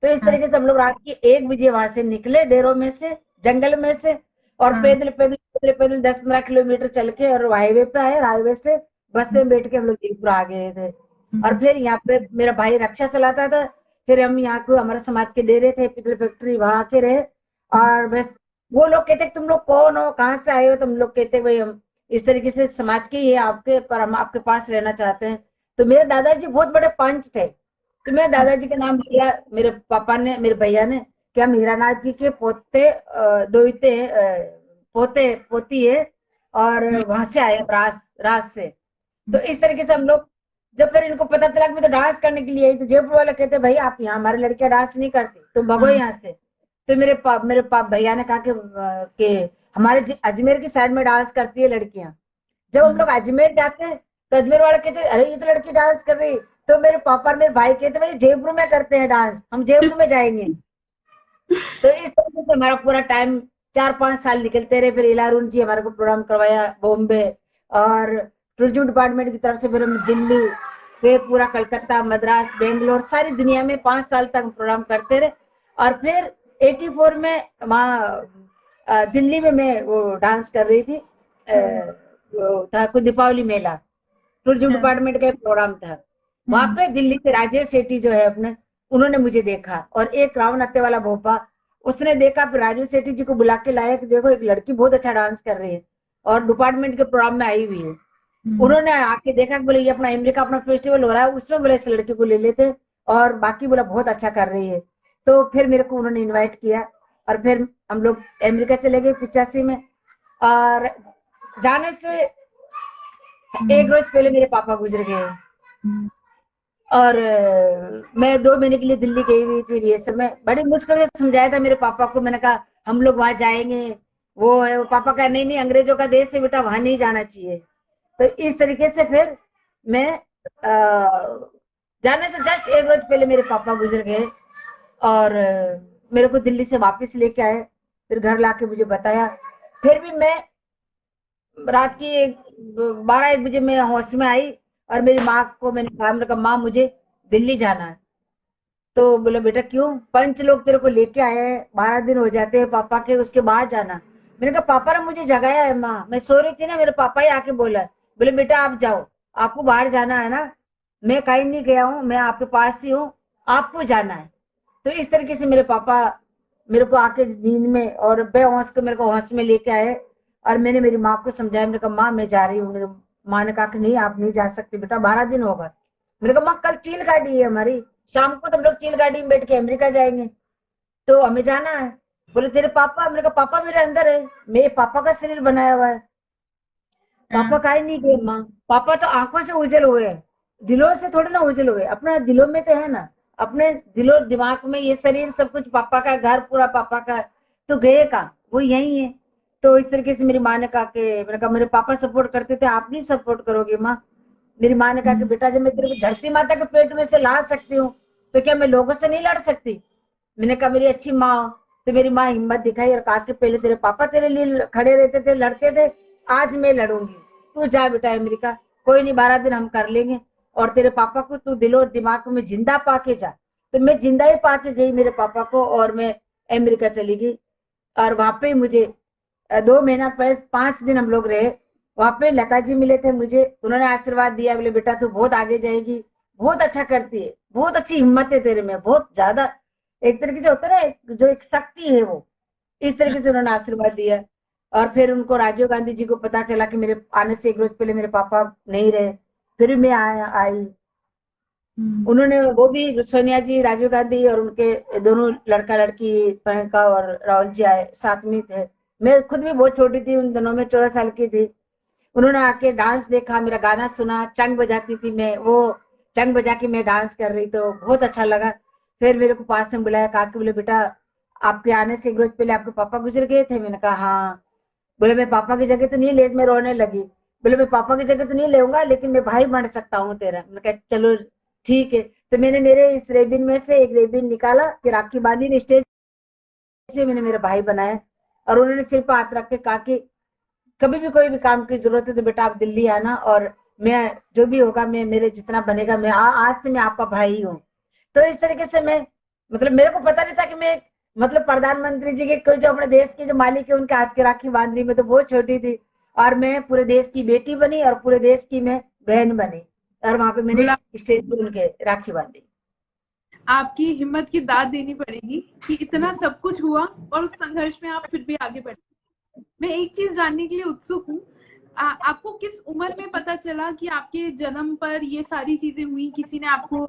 [SPEAKER 2] तो इस तरीके से हम लोग रात की 1 बजे वहां से निकले, डेरों में से, जंगल में से, और पैदल पैदल पैदल पैदल 10-15 किलोमीटर चल के, और हाईवे पे आए, हाईवे से बस में बैठ के हम लोग जयपुर आ गए थे। और फिर यहाँ पे मेरा भाई रक्षा चलाता था, फिर हम यहाँ को, हमारे समाज के डेरे थे, पितल फैक्ट्री, वहां के रहे। और बस वो लोग कहते तुम लोग कौन हो, कहाँ से आए हो? तुम लोग कहते भाई हम इस तरीके से समाज के ही है आपके, पर हम आपके पास रहना चाहते हैं। तो मेरे दादाजी बहुत बड़े पंच थे, तो मेरे दादाजी का नाम लिया मेरे पापा ने, मेरे भैया ने, कि हम हीरानाथ जी के पोते दोते पोते पोती है, और वहां से आए रास रास से। तो इस तरीके से हम लोग, जब फिर इनको पता चला कि मैं तो डांस करने के लिए आई, तो जयपुर वाले कहते भाई आप यहाँ, हमारी लड़कियां डांस नहीं करती, तुम भगो यहाँ से। तो मेरे पाप भैया ने कहा कि हमारे अजमेर की साइड में डांस करती है लड़कियां। जब हम लोग अजमेर जाते हैं तो अजमेर वाले कहते अरे ये तो लड़की डांस कर रही। तो मेरे पापा और मेरे भाई कहते भाई जयपुर में करते हैं डांस, हम जयपुर में जाएंगे। तो इस तरीके से हमारा पूरा टाइम 4-5 साल निकलते रहे। फिर इलारून जी हमारे को प्रोग्राम करवाया बॉम्बे, और टूरिज्म डिपार्टमेंट की तरफ से फिर हम दिल्ली, फिर पूरा कलकत्ता, मद्रास, बेंगलोर, सारी दुनिया में 5 साल तक प्रोग्राम करते रहे। और फिर 84 में वहाँ दिल्ली में मैं वो डांस कर रही थी, वो था कोई दीपावली मेला, टूरिज्म डिपार्टमेंट का एक प्रोग्राम था। वहां पे दिल्ली से राजेश सेठी जो है अपने, उन्होंने मुझे देखा, और एक रावण हत्ते वाला भोपा, उसने देखा, फिर राजू सेठी जी को बुला के लाया कि देखो एक लड़की बहुत अच्छा डांस कर रही है और डिपार्टमेंट के प्रोग्राम में आई हुई है। उन्होंने आके देखा, बोले ये अपना अमेरिका अपना फेस्टिवल हो रहा है, उसमें बोले इस लड़की को ले लेते, और बाकी बोला बहुत अच्छा कर रही है। तो फिर मेरे को उन्होंने इनवाइट किया, और फिर हम लोग अमेरिका चले गए 85 में। और जाने से एक रोज पहले मेरे पापा गुजर गए, और मैं 2 महीने के लिए दिल्ली गई हुई थी रिहर्सल में। बड़ी मुश्किल से समझाया था मेरे पापा को, मैंने कहा हम लोग वहां जाएंगे, वो है, वो पापा का नहीं नहीं अंग्रेजों का देश है बेटा, वहां नहीं जाना चाहिए। तो इस तरीके से फिर मैं जाने से जस्ट एक रोज पहले मेरे पापा गुजर गए, और मेरे को दिल्ली से वापस लेके आए, फिर घर लाके मुझे बताया। फिर भी मैं रात की 12-1 बजे मैं होश में आई, और मेरी माँ को मैंने कहा, मैंने कहा माँ मुझे दिल्ली जाना है। तो बोले बेटा क्यों, पंच लोग तेरे को लेके आए हैं, 12 दिन हो जाते हैं पापा के, उसके बाद जाना। मैंने कहा पापा ने मुझे जगाया है माँ, मैं सो रही थी ना, मेरे पापा ही आके बोला है। बोले बेटा आप जाओ, आपको बाहर जाना है ना, मैं कहीं नहीं गया हूँ, मैं आपके पास ही हूँ, आपको जाना है। तो इस तरीके से मेरे पापा मेरे को आके नींद में और बेहोश को मेरे को होश में लेके आए, और मैंने मेरी माँ को समझाया, मैंने कहा माँ मैं जा रही हूँ। मेरी माँ ने कहा कि नहीं आप नहीं जा सकते बेटा, 12 दिन होगा। मैंने कहा माँ कल चील गाड़ी है हमारी, शाम को तो हम लोग चील गाड़ी में बैठ के अमेरिका जाएंगे, तो हमें जाना है। बोले तेरे पापा, मैंने कहा पापा मेरे अंदर है, मेरे पापा का शरीर बनाया हुआ है, पापा
[SPEAKER 1] हाँ।
[SPEAKER 2] काहे नहीं गए माँ। पापा तो आंखों से उजल हुए हैं, दिलों से थोड़े ना उजल हुए, अपना दिलों में तो है ना, अपने दिलो दिमाग में ये शरीर सब कुछ पापा का, घर पूरा पापा का, तो गए का वो यही है। तो इस तरीके से मेरी माँ ने कहा कि, मैंने कहा मेरे पापा सपोर्ट करते थे, आप नहीं सपोर्ट करोगे माँ। मेरी माँ ने कहा कि बेटा जब मैं तेरे को धरती माता के पेट में से ला सकती हूँ, तो क्या मैं लोगों से नहीं लड़ सकती। मैंने कहा मेरी अच्छी माँ हो। तो मेरी माँ हिम्मत दिखाई और कहा कि पहले तेरे पापा तेरे लिए खड़े रहते थे, लड़ते थे, आज मैं लड़ूंगी, तू जा बेटा अमेरिका, कोई नहीं 12 दिन हम कर लेंगे, और तेरे पापा को तू दिलो और दिमाग में जिंदा पाके जा। तो मैं जिंदा ही पाके गई मेरे पापा को, और मैं अमेरिका चली गई। और वहां पे मुझे 2 महीना पहले 5 दिन हम लोग रहे। वहां पे लता जी मिले थे मुझे, उन्होंने आशीर्वाद दिया, बोले बेटा तू बहुत आगे जाएगी, बहुत अच्छा करती है, बहुत अच्छी हिम्मत है तेरे में, बहुत ज्यादा, एक तरीके से होता है ना जो एक शक्ति है वो, इस तरीके से उन्होंने आशीर्वाद दिया। और फिर उनको राजीव गांधी जी को पता चला कि मेरे आने से एक रोज पहले मेरे पापा नहीं रहे, फिर मैं आई।
[SPEAKER 1] हम्म।
[SPEAKER 2] उन्होंने वो भी सोनिया जी, राजीव गांधी और उनके दोनों लड़का लड़की प्रियंका और राहुल जी आए, साथ में थे। मैं खुद भी बहुत छोटी थी उन दिनों में, 14 साल की थी। उन्होंने आके डांस देखा, मेरा गाना सुना, चंग बजाती थी मैं, वो चंग बजा के मैं डांस कर रही, तो बहुत अच्छा लगा। फिर मेरे को पास में बुलाया, कहा कि बोले बेटा आपके आने से एक रोज पहले आपके पापा गुजर गए थे। मैंने कहा हाँ। बोले मैं पापा की जगह तो नहीं ले, मैं रोने लगी। बोले मैं पापा की जगह तो नहीं लेऊंगा, लेकिन मैं भाई बन सकता हूँ तेरा। मैंने कहा चलो ठीक है। तो मैंने मेरे इस रेबिन में से एक रेबिन निकाला, कि राखी बांधी, स्टेज से मैंने मेरा भाई बनाया, और उन्होंने सिर पर हाथ रख के कहा कि कभी भी कोई भी काम की जरूरत है तो बेटा आप दिल्ली आना, और मैं जो भी होगा, मैं मेरे जितना बनेगा, मैं आज से मैं आपका भाई हूँ। तो इस तरीके से मैं, मतलब मेरे को पता नहीं था कि मैं मतलब प्रधानमंत्री जी के कोई जो अपने देश के जो मालिक है उनके हाथ की राखी बांध रही, मैं तो बहुत छोटी थी, और मैं पूरे देश की बेटी बनी, और पूरे देश की मैं बहन बनी, और वहां पे मैंने
[SPEAKER 1] गुलाब,
[SPEAKER 2] स्टेज पर उनके राखी बांधी।
[SPEAKER 1] आपकी हिम्मत की दाद देनी पड़ेगी कि इतना सब कुछ हुआ और उस संघर्ष में आप फिर भी आगे बढ़े। मैं एक चीज जानने के लिए उत्सुक हूँ, आपको किस उम्र में पता चला कि आपके जन्म पर ये सारी चीजें हुई? किसी ने आपको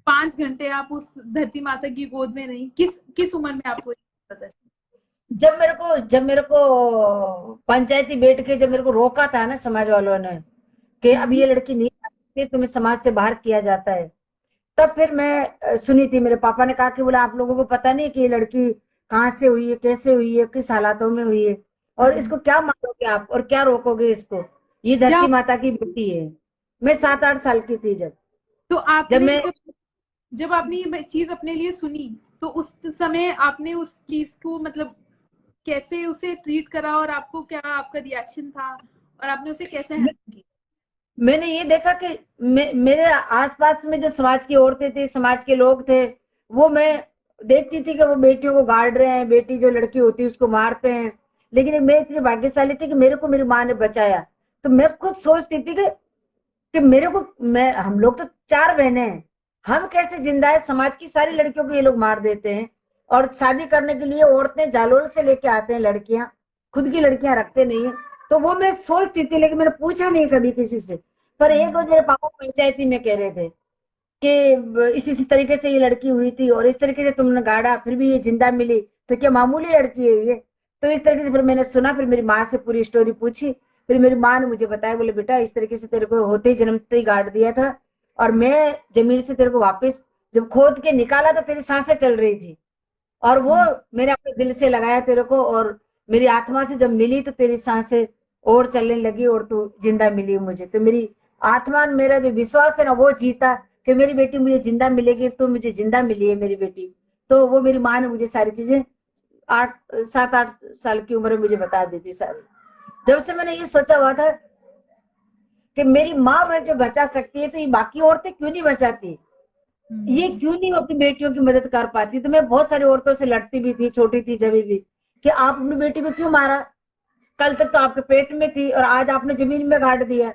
[SPEAKER 1] 5 घंटे आप उस धरती माता की गोद में रही, किस किस उम्र में आपको पता चला?
[SPEAKER 2] जब मेरे को पंचायती बैठ के जब मेरे को रोका था ना समाज वालों ने, कि अब
[SPEAKER 1] हम्म।
[SPEAKER 2] ये लड़की नहीं आ सकती, तुम्हें समाज से बाहर किया जाता है, तब फिर मैं सुनी थी। मेरे पापा ने कहा कि बोला आप लोगों को पता नहीं कि ये लड़की कहाँ से हुई है, कैसे हुई है, किस हालातों में हुई है, और इसको क्या मारोगे आप और क्या रोकोगे इसको, ये
[SPEAKER 1] क्या,
[SPEAKER 2] धरती माता की बेटी है। मैं 7-8 साल की थी जब
[SPEAKER 1] तो
[SPEAKER 2] जब
[SPEAKER 1] आपने
[SPEAKER 2] मैं
[SPEAKER 1] जब जब आपने ये चीज अपने लिए सुनी, तो उस समय आपने उस चीज को मतलब कैसे उसे ट्रीट करा, और आपको क्या आपका रिएक्शन था, और आपने उसे कैसे हैंडल किया?
[SPEAKER 2] मैंने ये देखा कि मेरे आसपास में जो समाज की औरतें थी, समाज के लोग थे, वो मैं देखती थी कि वो बेटियों को गाड़ रहे हैं, बेटी जो लड़की होती है उसको मारते हैं। लेकिन मैं इतनी भाग्यशाली थी कि मेरे को मेरी माँ ने बचाया। तो मैं खुद सोचती थी कि मेरे को, मैं हम लोग तो 4 बहनें हैं, हम कैसे जिंदा है, समाज की सारी लड़कियों को ये लोग मार देते हैं, और शादी करने के लिए औरतें जालोर से लेके आते हैं लड़कियां, खुद की लड़कियां रखते नहीं है। तो वो मैं सोचती थी, लेकिन मैंने पूछा नहीं कभी किसी से। पर एक रोज मेरे पापा पंचायती में कह रहे थे कि इसी तरीके से ये लड़की हुई थी, और इस तरीके से तुमने गाड़ा, फिर भी ये जिंदा मिली, तो क्या मामूली लड़की है ये। तो इस तरीके से फिर मैंने सुना, फिर मेरी माँ से पूरी स्टोरी पूछी। फिर मेरी माँ ने मुझे बताया, बोले बेटा इस तरीके से तेरे को होते ही जन्मते ही गाड़ दिया था, और मैं जमीन से तेरे को वापस जब खोद के निकाला तो तेरी सांसें चल रही थी, और वो मैंने अपने दिल से लगाया तेरे को, और मेरी आत्मा से जब मिली तो तेरी सांसें और चलने लगी और तू जिंदा मिली मुझे। तो मेरी आत्मा ने मेरा जो विश्वास है ना वो जीता कि मेरी बेटी मुझे जिंदा मिलेगी, तो मुझे जिंदा मिली है मेरी बेटी। तो वो मेरी माँ ने मुझे सारी चीजें 7-8 साल की उम्र में मुझे बता दी थी सारी। जब से मैंने ये सोचा हुआ था कि मेरी माँ मुझे बचा सकती है तो ये बाकी औरतें क्यों नहीं बचाती, ये क्यों नहीं अपनी बेटियों की मदद कर पाती। तो मैं बहुत सारी औरतों से लड़ती भी थी, छोटी थी जब भी, कि आप अपनी बेटी को क्यों मारा, कल तक तो आपके पेट में थी और आज आपने जमीन में गाड़ दिया।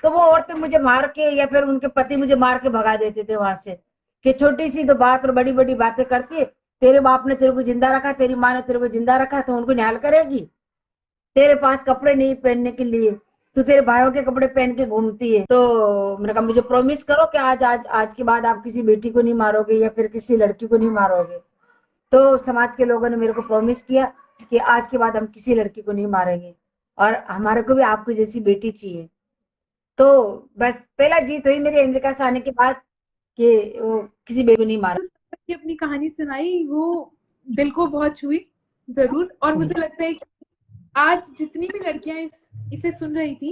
[SPEAKER 2] तो वो औरतें मुझे मार के या फिर उनके पति मुझे मार के भगा देते थे वहां से, कि छोटी सी तो बात और बड़ी बड़ी बातें करती है, तेरे बाप ने तेरे को जिंदा रखा, तेरी माँ ने तेरे को जिंदा रखा, तो उनको निहाल करेगी, तेरे पास कपड़े नहीं पहनने के लिए, तू तेरे भाइयों के कपड़े पहन के घूमती है। तो मैंने कहा मुझे प्रॉमिस करो कि आज आज आज के बाद आप किसी बेटी को नहीं मारोगे या फिर किसी लड़की को नहीं मारोगे। तो समाज के लोगों ने मेरे को प्रॉमिस किया कि आज के बाद हम किसी लड़की को नहीं मारेंगे और हमारे को भी आपको जैसी बेटी चाहिए। तो बस पहला जीत हुई मेरी अमेरिका से आने के बाद कि वो किसी बेटी को नहीं मारा।
[SPEAKER 1] की अपनी कहानी सुनाई वो दिल को बहुत छुई जरूर। और मुझे लगता है कि आज जितनी भी लड़कियां इसे सुन रही थी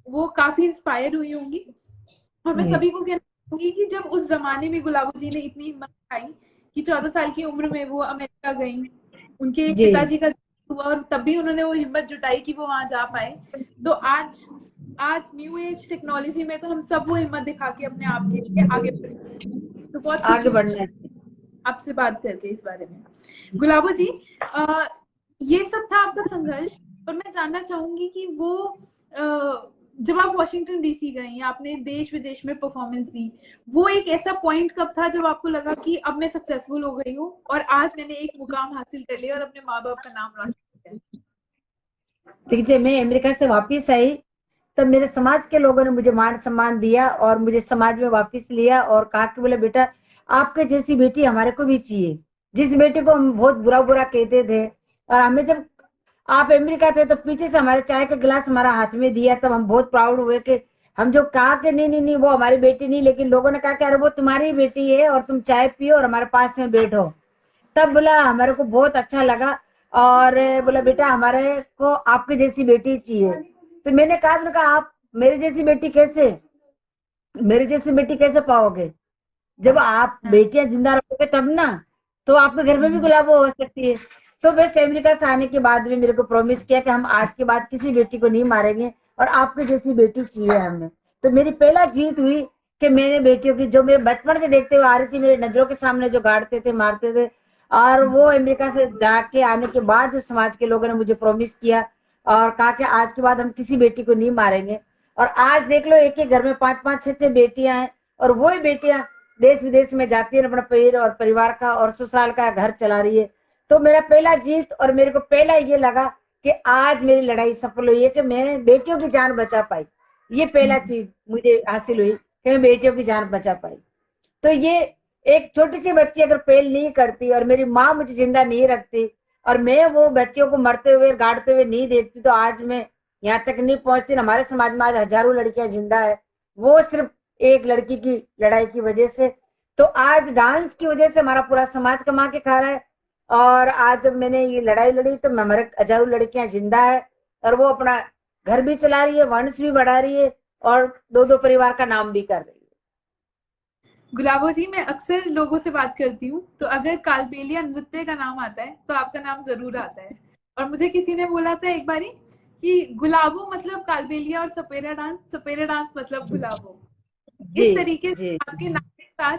[SPEAKER 1] वो काफी इंस्पायर हुई होंगी। और मैं सभी को कहना चाहूंगी कि जब उस जमाने में गुलाबो जी ने इतनी हिम्मत दिखाई कि 14 साल की उम्र में वो अमेरिका गई, उनके
[SPEAKER 2] जी
[SPEAKER 1] पिताजी का हुआ और तब भी उन्होंने वो हिम्मत जुटाई कि वो वहां जा पाए। तो आज आज न्यू एज टेक्नोलॉजी में तो हम सब वो हिम्मत दिखा के अपने आप के लिए आगे बढ़ सकते हैं। तो बहुत खुशी
[SPEAKER 2] आगे बढ़ना
[SPEAKER 1] हुई आपसे बात करके इस बारे में। गुलाबो जी, ये सब था आपका संघर्ष। और मैं जानना चाहूंगी कि वो जब आप वॉशिंगटन डीसी गई, आपने देश विदेश में परफॉर्मेंस दी, वो एक ऐसा पॉइंट कब था जब आपको लगा कि अब मैं सक्सेसफुल हो गई हूँ और आज मैंने एक मुकाम हासिल कर लिया और अपने माँ बाप का नाम रोशन किया?
[SPEAKER 2] देखिए मैं अमेरिका से वापिस आई तब मेरे समाज के लोगों ने मुझे मान सम्मान दिया और मुझे समाज में वापस लिया और कहा कि बोले बेटा आपके जैसी बेटी हमारे को भी चाहिए। जिस बेटी को हम बहुत बुरा बुरा कहते थे और हमें जब आप अमेरिका थे तो पीछे से हमारे चाय का गिलास हमारा हाथ में दिया तब हम बहुत प्राउड हुए कि हम जो कहा कि नहीं नहीं नहीं वो हमारी बेटी नहीं, लेकिन लोगों ने कहा कि अरे वो तुम्हारी बेटी है और तुम चाय पियो और हमारे पास में बैठो। तब बोला हमारे को बहुत अच्छा लगा और बोला बेटा हमारे को आपकी जैसी बेटी चाहिए। तो मैंने कहा आप मेरी जैसी बेटी कैसे, मेरी जैसी बेटी कैसे पाओगे, जब आप बेटियां जिंदा रखोगे तब ना, तो आपके घर में भी गुलाबो हो सकती है। तो बस अमेरिका से आने के बाद भी मेरे को प्रॉमिस किया कि हम आज के बाद किसी बेटी को नहीं मारेंगे और आपकी जैसी बेटी चाहिए हमें। तो मेरी पहला जीत हुई कि मैंने बेटियों की जो मेरे बचपन से देखते हुए आ रही थी मेरे नजरों के सामने जो गाड़ते थे मारते थे, और वो अमेरिका से जाके आने के बाद जब समाज के लोगों ने मुझे प्रॉमिस किया और कहा कि आज के बाद हम किसी बेटी को नहीं मारेंगे, और आज देख लो एक एक घर में 5-5 6-6 बेटियां हैं और वही बेटियां देश विदेश में जाती है अपना पैर और परिवार का और ससुराल का घर चला रही है। तो मेरा पहला जीत और मेरे को पहला ये लगा कि आज मेरी लड़ाई सफल हुई है कि मैं बेटियों की जान बचा पाई। ये पहला चीज मुझे हासिल हुई कि मैं बेटियों की जान बचा पाई। तो ये एक छोटी सी बच्ची अगर फेल नहीं करती और मेरी माँ मुझे जिंदा नहीं रखती और मैं वो बच्चियों को मरते हुए गाड़ते हुए नहीं देखती तो आज मैं यहाँ तक नहीं पहुंचती। हमारे समाज में आज हजारों लड़कियां जिंदा है, वो सिर्फ एक लड़की की लड़ाई की वजह से। तो आज डांस की वजह से हमारा पूरा समाज कमा के खा रहा है और आज जब मैंने ये लड़ाई लड़ी तो हमारे हजारों लड़कियां जिंदा है और वो अपना घर भी चला रही है, वंश भी बढ़ा रही है और 2-2 परिवार का नाम भी कर रही है।
[SPEAKER 1] गुलाबो जी, मैं अक्सर लोगों से बात करती हूँ तो अगर कालबेलिया नृत्य का नाम आता है तो आपका नाम जरूर आता है। और मुझे किसी ने बोला था एक बारी कि गुलाबो मतलब कालबेलिया और सपेरा डांस मतलब गुलाबो।
[SPEAKER 2] जी
[SPEAKER 1] इस तरीके से
[SPEAKER 2] जी
[SPEAKER 1] आपके नाम के साथ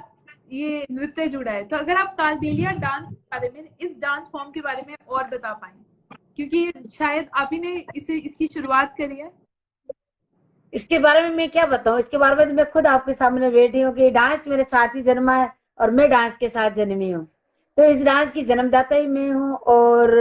[SPEAKER 1] ये नृत्य जुड़ा है। तो अगर आप कालबेलिया डांस के बारे में, इस डांस फॉर्म के बारे में और बता पाए, क्योंकि शायद आप ही ने इसकी शुरुआत करी है।
[SPEAKER 2] इसके बारे में मैं क्या बताऊं, इसके बारे में तो मैं खुद आपके सामने बैठी हूँ कि डांस मेरे साथ ही जन्मा है और मैं डांस के साथ जन्मी हूँ। तो इस डांस की जन्मदाता ही मैं हूँ और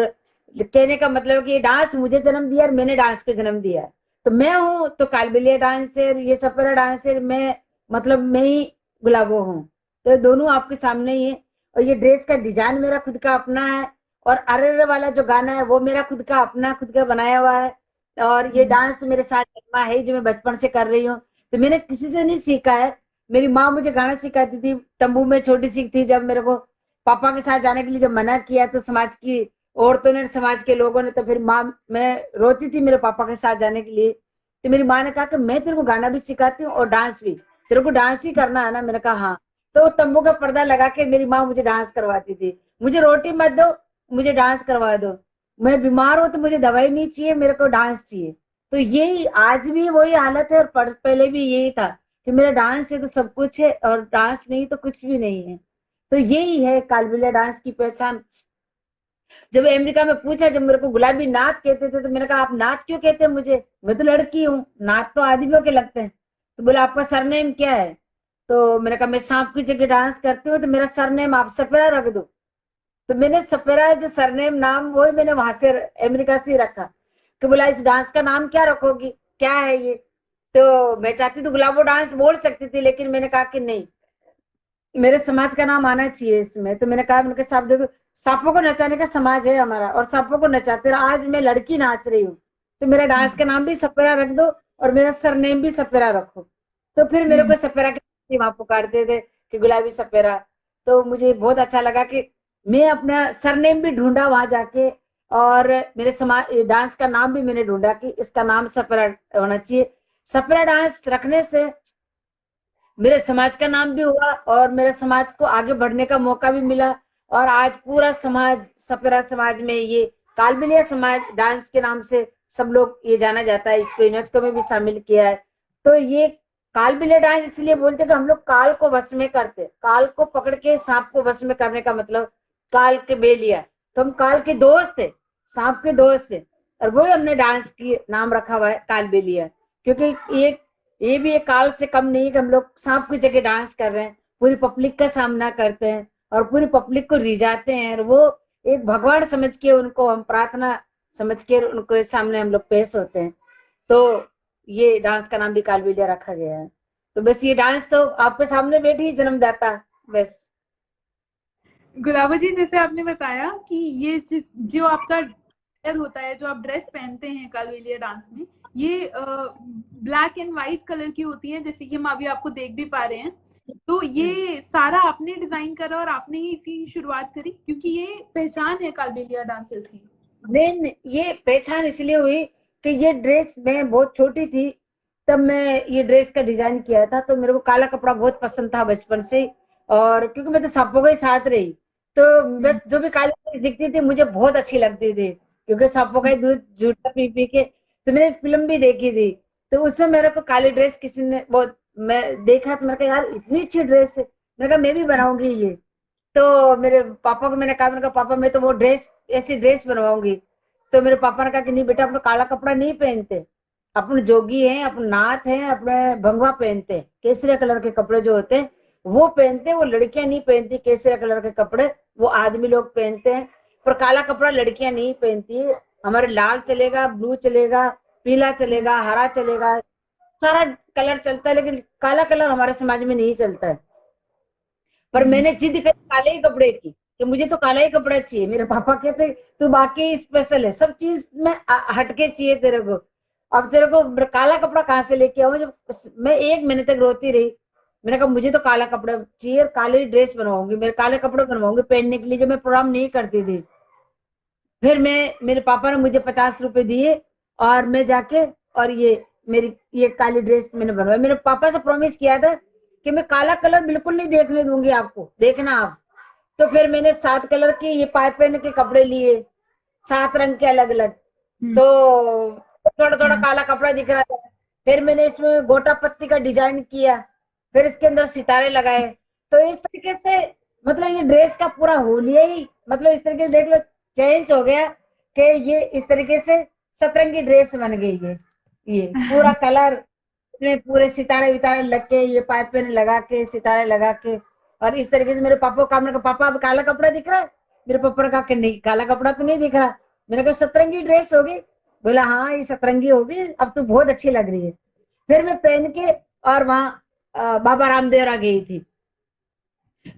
[SPEAKER 2] कहने का मतलब कि डांस मुझे जन्म दिया और मैंने डांस को जन्म दिया। तो मैं हूँ तो कालबेलिया डांसर, ये सपेरा डांसर, मैं मतलब मैं ही गुलाबो हूँ। तो दोनों आपके सामने ही है और ये ड्रेस का डिजाइन मेरा खुद का अपना है और अरे वाला जो गाना है वो मेरा खुद का अपना खुद का बनाया हुआ है। और ये डांस तो मेरे साथ जन्मा है जो मैं बचपन से कर रही हूँ, तो मैंने किसी से नहीं सीखा है। मेरी माँ मुझे गाना सिखाती थी, तंबू में छोटी सी थी जब मेरे को पापा के साथ जाने के लिए जब मना किया तो समाज की औरतों ने, समाज के लोगों ने, तो फिर माँ, मैं रोती थी मेरे पापा के साथ जाने के लिए, तो मेरी माँ ने कहा कि मैं तेरे को गाना भी सिखाती हूँ और डांस भी, तेरे को डांस ही करना है ना? मैंने कहा हाँ। तो तंबू का पर्दा लगा के मेरी माँ मुझे डांस करवाती थी। मुझे रोटी मत दो, मुझे डांस करवा दो। मैं बीमार हूं तो मुझे दवाई नहीं चाहिए, मेरे को डांस चाहिए। तो यही आज भी वही हालत है, और पहले भी यही था कि मेरा डांस है तो सब कुछ है, और डांस नहीं तो कुछ भी नहीं है। तो यही है कालबेलिया डांस की पहचान। जब अमेरिका में पूछा, जब मेरे को गुलाबी नाथ कहते थे, तो मैंने कहा आप नाथ क्यों कहते हैं मुझे, मैं तो लड़की हूँ, नाथ तो आदमियों के लगते हैं। तो बोला आपका सरनेम क्या है? तो मैंने कहा मैं सांप की जगह डांस करती हूँ, तो मेरा सरनेम आप सपेरा रख दो। तो मैंने सपेरा जो सरनेम नाम, वही मैंने वहां से अमेरिका से ही रखा। कि बोला इस डांस का नाम क्या रखोगी, क्या है ये? तो मैं चाहती तो गुलाबो डांस बोल सकती थी, लेकिन मैंने कहा कि नहीं, मेरे समाज का नाम आना चाहिए इसमें। तो मैंने कहा, उनके साथ देखो, सांपों को नचाने का समाज है हमारा, और सांपों को नचाते रहो। आज मैं लड़की नाच रही हूँ, तो मेरा डांस का नाम भी सपेरा रख दो, और मेरा सरनेम भी सपेरा रखो। तो फिर मेरे को सपेरा के वहां पुकारते थे कि गुलाबी सपेरा। तो मुझे बहुत अच्छा लगा कि मैं अपना सरनेम भी ढूंढा वहां जाके, और मेरे समाज डांस का नाम भी मैंने ढूंढा कि इसका नाम सपेरा होना चाहिए। सपेरा डांस रखने से मेरे समाज का नाम भी हुआ, और मेरे समाज को आगे बढ़ने का मौका भी मिला। और आज पूरा समाज, सपेरा समाज में ये कालबेलिया समाज डांस के नाम से सब लोग ये जाना जाता है, इसको यूनेस्को में भी शामिल किया है। तो ये कालबेलिया डांस इसलिए बोलते कि हम लोग काल को वश में करते, काल को पकड़ के सांप को वश में करने का मतलब काल के बेलिया। तो हम काल के दोस्त थे, सांप के दोस्त थे, और वो हमने डांस की नाम रखा हुआ है कालबेलिया। क्योंकि ये भी एक काल से कम नहीं कि हम लोग सांप की जगह डांस कर रहे हैं, पूरी पब्लिक का सामना करते हैं, और पूरी पब्लिक को रिझाते हैं, और वो एक भगवान समझ के उनको हम प्रार्थना समझ के उनको सामने हम लोग पेश होते हैं। तो ये डांस का नाम भी कालबेलिया रखा गया है। तो बस ये डांस तो आपके सामने बैठी ही जन्मदाता बस।
[SPEAKER 1] गुलाबा जी, जैसे आपने बताया कि ये जो आपका ड्रेस होता है, जो आप ड्रेस पहनते हैं कालबेलिया डांस में, ये ब्लैक एंड व्हाइट कलर की होती है, जैसे कि हम अभी आपको देख भी पा रहे हैं। तो ये सारा आपने डिजाइन करा और आपने ही इसकी शुरुआत करी, क्योंकि ये पहचान है कालबेलिया डांसर्स की।
[SPEAKER 2] नहीं, ये पहचान इसलिए हुई कि ये ड्रेस, मैं बहुत छोटी थी तब मैं ये ड्रेस का डिजाइन किया था। तो मेरे को काला कपड़ा बहुत पसंद था बचपन से, और क्योंकि मैं तो सांपों के साथ रही, तो बस जो भी काली ड्रेस दिखती थी मुझे बहुत अच्छी लगती थी, क्योंकि सांपों का ही दूध झूठा पी पी के। तो मैंने एक फिल्म भी देखी थी, तो उसमें मेरे को काली ड्रेस किसी ने बहुत, मैं देखा तो मैंने कहा यार इतनी अच्छी ड्रेस है, मैंने कहा मैं भी बनाऊंगी ये। तो मेरे पापा को मैंने कहा पापा मैं तो वो ड्रेस, ऐसी ड्रेस बनवाऊंगी। तो मेरे पापा ने कहा कि नहीं बेटा, अपना काला कपड़ा नहीं पहनते, अपन जोगी हैं, अपन नाथ हैं, अपने भंगवा पहनते हैं, केसरिया कलर के कपड़े जो होते हैं वो पहनते हैं। वो लड़कियां नहीं पहनती केसरिया कलर के कपड़े, वो आदमी लोग पहनते हैं। पर काला कपड़ा लड़कियां नहीं पहनती। हमारे लाल चलेगा, ब्लू चलेगा, पीला चलेगा, हरा चलेगा, सारा कलर चलता है, लेकिन काला कलर हमारे समाज में नहीं चलता है। पर मैंने जिद करी काले ही कपड़े की कि मुझे तो काला ही कपड़ा चाहिए। मेरे पापा कहते तू बाकी स्पेशल है, सब चीज में हटके चाहिए तेरे को। अब तेरे को काला कपड़ा कहाँ से लेके आऊं? जब मैं 1 महीने तक रोती रही, मैंने कहा मुझे तो काला कपड़ा चाहिए, काले ड्रेस बनवाऊंगी, मेरे काले कपड़े बनवाऊंगी पहनने के लिए, जब मैं प्रोग्राम नहीं करती थी। फिर मेरे पापा ने मुझे 50 रुपए दिए, और मैं जाके, और मेरी ये काली ड्रेस मैंने बनवाई। मेरे पापा से प्रॉमिस किया था कि मैं काला कलर बिल्कुल नहीं देखने दूंगी आपको, देखना आप। तो फिर मैंने 7 कलर के ये पाइपिंग के कपड़े लिए, 7 रंग के अलग अलग। तो थोड़ा थोड़ा काला कपड़ा दिख रहा था। फिर मैंने इसमें गोटा पत्ती का डिजाइन किया, फिर इसके अंदर सितारे लगाए। तो इस तरीके से मतलब ये ड्रेस का पूरा होलिया ही, मतलब इस तरीके से देख लो चेंज हो गया कि ये इस तरीके से सतरंगी ड्रेस बन गई है। ये पूरा कलर, इसमें पूरे सितारे वितारे लग के, ये पाइप लगा के, सितारे लगा के, और इस तरीके से मेरे पापा को कहा, मैंने कहा पापा अब काला कपड़ा दिख रहा है? मेरे पापा ने कहा कि नहीं काला कपड़ा तो नहीं दिख रहा। मैंने कहा सतरंगी ड्रेस होगी? बोला हाँ ये सतरंगी होगी, अब तो बहुत अच्छी लग रही है। फिर मैं पहन के, और वहां बाबा रामदेवरा गई थी।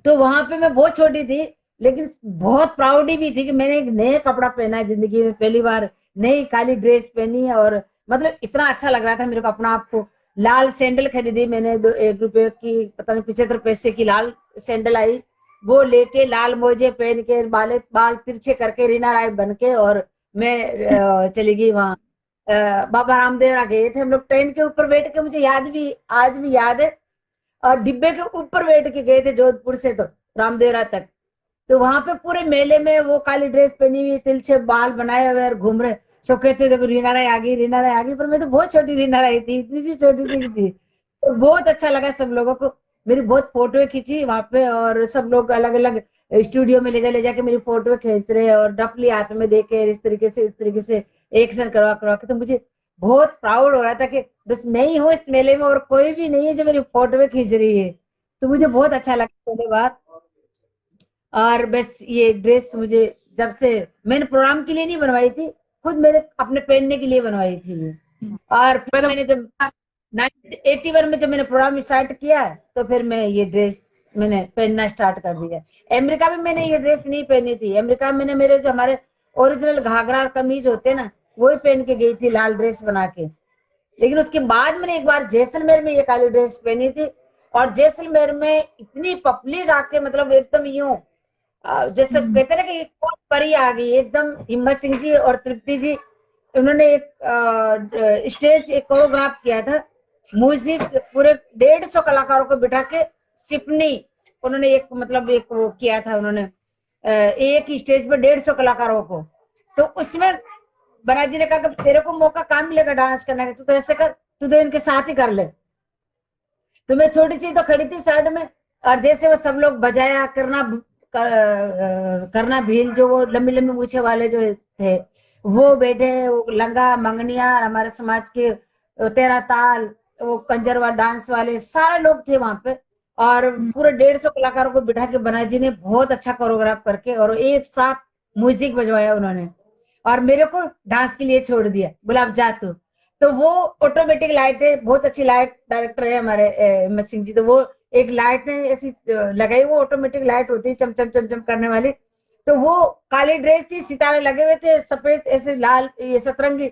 [SPEAKER 2] तो वहां पे मैं बहुत छोटी थी, लेकिन बहुत प्राउडी भी थी कि मैंने एक नया कपड़ा पहना है जिंदगी में, पहली बार नई काली ड्रेस पहनी है। और मतलब इतना अच्छा लग रहा था मेरे को अपना आप को। लाल सैंडल खरीदी मैंने, 1 रुपए की, पता नहीं 75 पैसे की लाल सैंडल आई। वो लेके लाल मोजे पहन के बाल बाल तिरछे करके रीना राय बन के, और मैं चली गई वहां। बाबा रामदेवरा गए थे हम लोग, ट्रेन के ऊपर बैठ के, मुझे याद भी आज भी याद है। और डिब्बे के ऊपर बैठ के गए थे जोधपुर से तो रामदेवरा तक। तो वहां पे पूरे मेले में वो काली ड्रेस पहनी हुई, तिलछे बाल बनाए हुए और घूम रहे। सब कहते देखो रीना राय आ गई, रीना राय आ गई, पर मैं तो बहुत छोटी रीना राय थी, इतनी सी छोटी सी थी। तो बहुत अच्छा लगा सब लोगों को। मेरी बहुत फोटो खींची वहां पे, और सब लोग अलग अलग स्टूडियो में ले जाके मेरी फोटो खींच रहे, और डफली हाथ में देके इस तरीके से एक्शन करवा करवा के। तो मुझे बहुत प्राउड हो रहा था कि बस मैं ही हूँ इस मेले में, और कोई भी नहीं है जो मेरी फोटो खींच रही है। तो मुझे बहुत अच्छा लगा पहले बार। और बस ये ड्रेस मुझे जब से, मैंने प्रोग्राम के लिए नहीं बनवाई थी, खुद मेरे अपने पहनने के लिए बनवाई थी ये। और फिर
[SPEAKER 1] पर
[SPEAKER 2] मैंने जब 1981 में जब मैंने प्रोग्राम स्टार्ट किया, तो फिर मैं ये ड्रेस मैंने पहनना स्टार्ट कर दिया। अमेरिका में मैंने ये ड्रेस नहीं पहनी थी। अमेरिका में मैंने मेरे जो हमारे ओरिजिनल घाघरा और कमीज होते हैं ना, वही पहन के गई थी, लाल ड्रेस बना के। लेकिन उसके बाद मैंने एक बार जैसलमेर में ये काली ड्रेस पहनी थी, और जैसलमेर में इतनी पब्लिक आके, मतलब एकदम यूं जैसे कहते ना कि कौन परी आ गई एकदम। हिम्मत सिंह जी और तृप्ति जी, उन्होंने एक स्टेज एक कोरियोग्राफ किया था, म्यूजिक पूरे 150 कलाकारों को बिठा के सिपनी, उन्होंने एक मतलब एक वो किया था उन्होंने, एक ही स्टेज पर 150 कलाकारों को। तो उसमें बना जी ने कहा कि तेरे को मौका कहाँ मिलेगा डांस करने का, तू तो ऐसे कर, तू तो इनके साथ ही कर ले। तो मैं छोटी सी तो खड़ी थी साइड में, और जैसे वो सब लोग बजाया करना भील, जो वो लंबी लंबी मूछे वाले जो थे, वो बैठे, वो लंगा मंगनिया हमारे समाज के, तेरा ताल, वो कंजरवा डांस वाले सारे लोग थे वहां पे। और पूरे 150 कलाकारों को बिठा के बना जी ने बहुत अच्छा कोरियोग्राफ करके, और एक साथ म्यूजिक बजवाया उन्होंने, और मेरे को डांस के लिए छोड़ दिया, बोला अब जा तू। तो वो ऑटोमेटिक लाइट है, बहुत अच्छी लाइट डायरेक्टर है हमारे हिम्मत सिंह जी। तो वो एक लाइट ने ऐसी लगाई, वो ऑटोमेटिक लाइट होती है चम चम चम चम करने वाली। तो वो काली ड्रेस थी, सितारे लगे हुए थे सफेद ऐसे लाल ये सतरंगी।